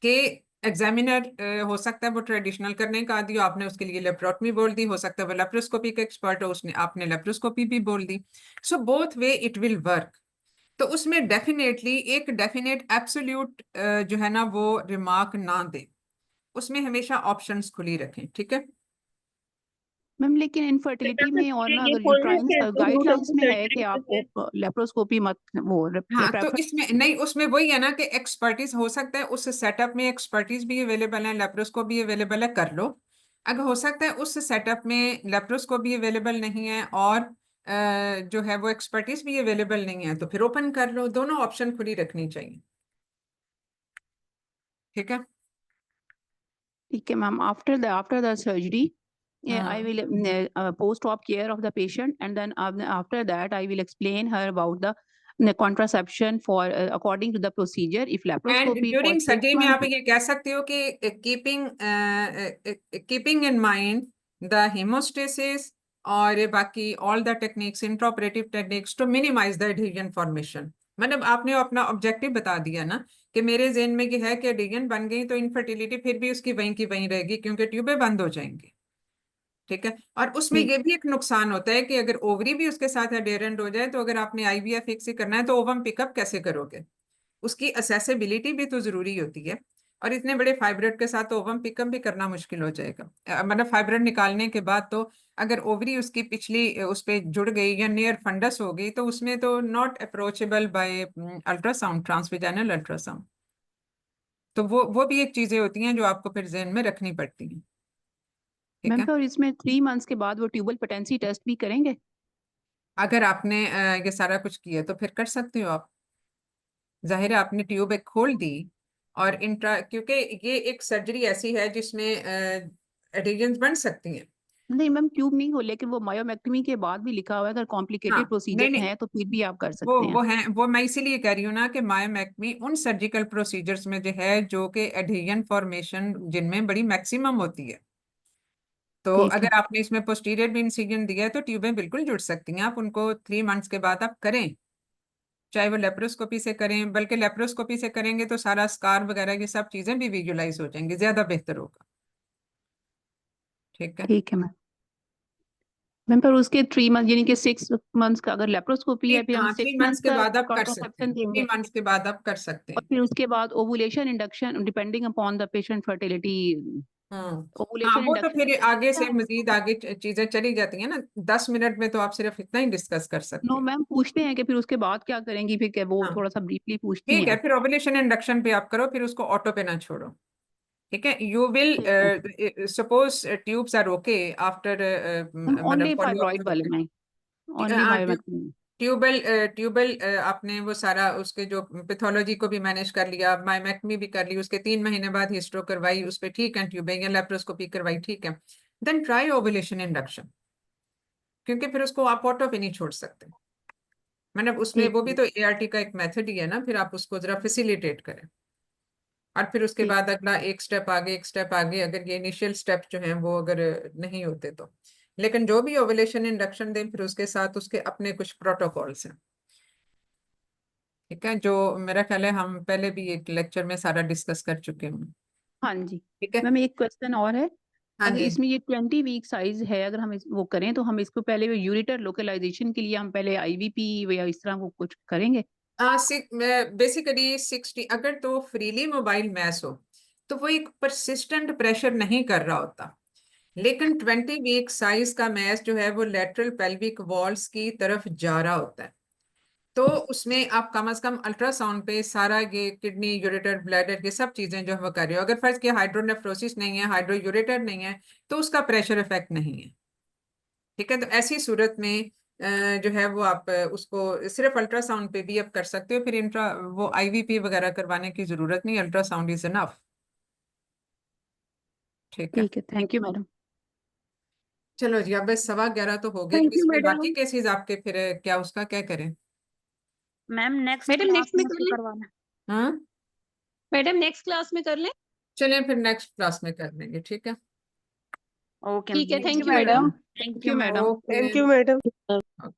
कि एग्जामिनर हो सकता है वो ट्रेडिशनल करने का आदि हो, आपने उसके लिए लेप्रोटमी बोल दी, हो सकता है वो लेप्रोस्कोपी का एक्सपर्ट हो, उसने आपने लेप्रोस्कोपी भी बोल दी। So both way it will work. तो उसमें डेफिनेटली एक डेफिनेट एब्सोल्यूट जो है ना वो रिमार्क ना दे, उसमें हमेशा ऑप्शंस खुली रखें। ठीक है
मैम, लेकिन इनफर्टिलिटी में और ना गाइडलाइंस में है कि आपको लेप्रोस्कोपी मत वो
हाँ, तो इसमें नहीं, उसमें वही है ना कि एक्सपर्टीज हो सकता है उस सेटअप में एक्सपर्टीज भी अवेलेबल है, लेप्रोस्कोप भी अवेलेबल है, कर लो। अगर हो सकता है उस सेटअप में लेप्रोस्कोप भी अवेलेबल नहीं है और जो है वो एक्सपर्टीज भी अवेलेबल नहीं है, तो फिर ओपन कर लो। दोनों ऑप्शन खुली रखनी चाहिए। ठीक है
ma'am. After the surgery, I will post-op care of the patient, and then after that I will explain her about the contraception for according to the procedure. If laparoscopy for
during
6
surgery में आप
months,
ये कह सकते हो कि keeping in mind the haemostasis और बाकी all the techniques, intraoperative techniques to minimise the adhesion formation. मतलब आपने अपना ऑब्जेक्टिव बता दिया ना कि मेरे ज़हन में ये है कि एडहेजन बन गई तो इनफर्टिलिटी फिर भी उसकी वहीं की वहीं रहेगी, क्योंकि ट्यूबें बंद हो जाएंगी। ठीक है, और उसमें ये भी एक नुकसान होता है कि अगर ओवरी भी उसके साथ एडेरेंट हो जाए, तो अगर आपने IVF फिक्स ही करना है तो ओवम पिकअप कैसे करोगे? उसकी असेसिबिलिटी भी तो जरूरी होती है, और इतने बड़े फाइब्रोइड के साथ तो ओवम पिकअप भी करना मुश्किल हो जाएगा। मतलब फाइब्रोइड निकालने के बाद तो अगर ओवरी उसकी पिछली उस पर जुड़ गई या नियर फंडस हो गई, तो उसमें तो not approachable by ultrasound, transvaginal ultrasound. तो वो भी एक चीजें होती हैं जो आपको फिर जहन में रखनी पड़ती हैं।
मैम, तो इसमें 3 months के बाद वो ट्यूबल पेटेंसी टेस्ट भी करेंगे?
अगर आपने ये सारा कुछ किया तो फिर कर सकते हो आप। जाहिर है आपने ट्यूब एक खोल दी और क्योंकि ये एक सर्जरी ऐसी है जिसमें एडहेजन्स बन सकती हैं।
नहीं मैम, ट्यूब नहीं हो, लेकिन वो मायोमेक्टमी के बाद भी लिखा हुआ है अगर कॉम्प्लिकेटेड प्रोसीजर है तो फिर भी आप कर सकते हैं।
वो मैं इसीलिए कह रही हूँ ना कि मायोमेक्टमी उन सर्जिकल प्रोसीजर्स में जो है जो कि एडहेजन फॉर्मेशन जिनमें बड़ी मैक्सिमम होती है। तो
ठीक है।
अगर आपने इसमें पोस्टीरियर भी इंसिजन दिया है तो ट्यूबें बिल्कुल जुड़ सकती हैं, आप उनको 3 मंथ्स के बाद आप करें, चाहे वो लेप्रोस्कोपी से करें, बल्कि लेप्रोस्कोपी से करेंगे तो सारा स्कार वगैरह की सब चीजें भी विजुलाइज हो जाएंगी, ज्यादा बेहतर होगा। ठीक है,
ठीक है मैम। मैम पर उसके 3 मंथ यानी कि 6 मंथ्स का अगर लेप्रोस्कोपी है, फिर हम 6
3
मंथ्स
मंथ्स के
का
बाद आप कर सकते
कॉन्ट्रासेप्शन
हैं,
देंगे
3 मंथ्स के बाद आप कर सकते
और
हैं।
फिर उसके बाद ovulation induction depending upon the patient fertility.
हाँ,
ओवुलेशन
वो तो
इंडक्शन
फिर आगे से मजीद आगे चीजें चली जाती हैं ना, 10 मिनट में तो आप सिर्फ इतना ही डिस्कस कर सकते
नो
हैं।
मैम पूछते हैं कि फिर उसके बाद क्या करेंगी, फिर क्या वो
हाँ,
थोड़ा सा ब्रीफली पूछती
ठीक है,
हैं।
फिर ओवुलेशन इंडक्शन पे आप करो, फिर उसको ऑटो पे ना छोड़ो। ठीक है, यू विल
ठीक है
suppose tubes are okay after
only
मतलब follow
फाइब्रॉइड वाले
up।
में, ओनली मायोमेक्टमी।
ट्यूबल आपने वो सारा उसके जो पैथोलॉजी को भी मैनेज कर लिया, मायोमेक्टमी भी कर ली, उसके 3 महीने बाद हिस्ट्रो करवाई, उस पे ठीक है, ट्यूबिंग या लेप्रोस्कोपी करवाई, ठीक है, देन ट्राई ओवुलेशन इंडक्शन, क्योंकि फिर उसको आप ऑटो पे नहीं छोड़ सकते, मतलब उसमें
ठीक
वो भी
है
तो एआरटी का एक मेथड ही है ना, फिर आप उसको जरा फैसिलिटेट करें, और फिर उसके
ठीक
बाद अगला एक स्टेप आगे, एक स्टेप आगे, अगर ये इनिशियल स्टेप जो हैं वो अगर नहीं होते तो। लेकिन जो भी ओवुलेशन इंडक्शन दें फिर उसके साथ उसके अपने कुछ प्रोटोकॉल्स हैं। ठीक है, जो मेरा ख्याल है हम पहले भी एक लेक्चर में सारा डिस्कस कर चुके हैं।
हाँ जी।
ठीक है,
मैम एक क्वेश्चन और है,
हाँ
अगर
जी,
इसमें ये 20 वीक साइज है, अगर हम वो करें तो हम इसको पहले यूरिटर लोकलाइजेशन के लिए हम पहले आईवीपी या इस तरह वो कुछ करेंगे।
बेसिकली 60 अगर तो फ्रीली मोबाइल मैस हो तो वो एक परसिस्टेंट प्रेशर नहीं कर रहा होता, लेकिन 20 वीक साइज का मैस जो है वो लेटरल पेल्विक वॉल्स की तरफ जा रहा होता है, तो उसमें आप कम से कम अल्ट्रासाउंड पे सारा ये किडनी यूरेटर ब्लैडर ये सब चीजें जो है वो कर रहे हो। अगर फर्ज किया हाइड्रोनेफ्रोसिस नहीं है, हाइड्रोयूरेटर नहीं है, तो उसका प्रेशर इफेक्ट नहीं है। ठीक है, तो ऐसी सूरत में जो है वो आप उसको सिर्फ अल्ट्रासाउंड पे भी आप कर सकते हो, फिर इंट्रा वो आईवीपी वगैरह करवाने की जरूरत नहीं, अल्ट्रासाउंड इज इनफ। ठीक है,
ठीक है, थैंक यू मैडम।
चलो जी, अब बस 11:15 तो हो गए, तो
थैंक यू
इसमें
मैडम।
बाकी केसेस आपके फिर क्या उसका क्या करें?
Ma'am next
madam
class
next में
में
कर
तो
लें,
करवाना।
हाँ,
मैडम नेक्स्ट क्लास में कर लें।
चलिए फिर नेक्स्ट क्लास में कर लेंगे। ठीक है,
ओके
ठीक है,
ma'am,
thank
Thank
you
you,
madam.
madam.
Thank you madam.
Okay.
Thank you madam.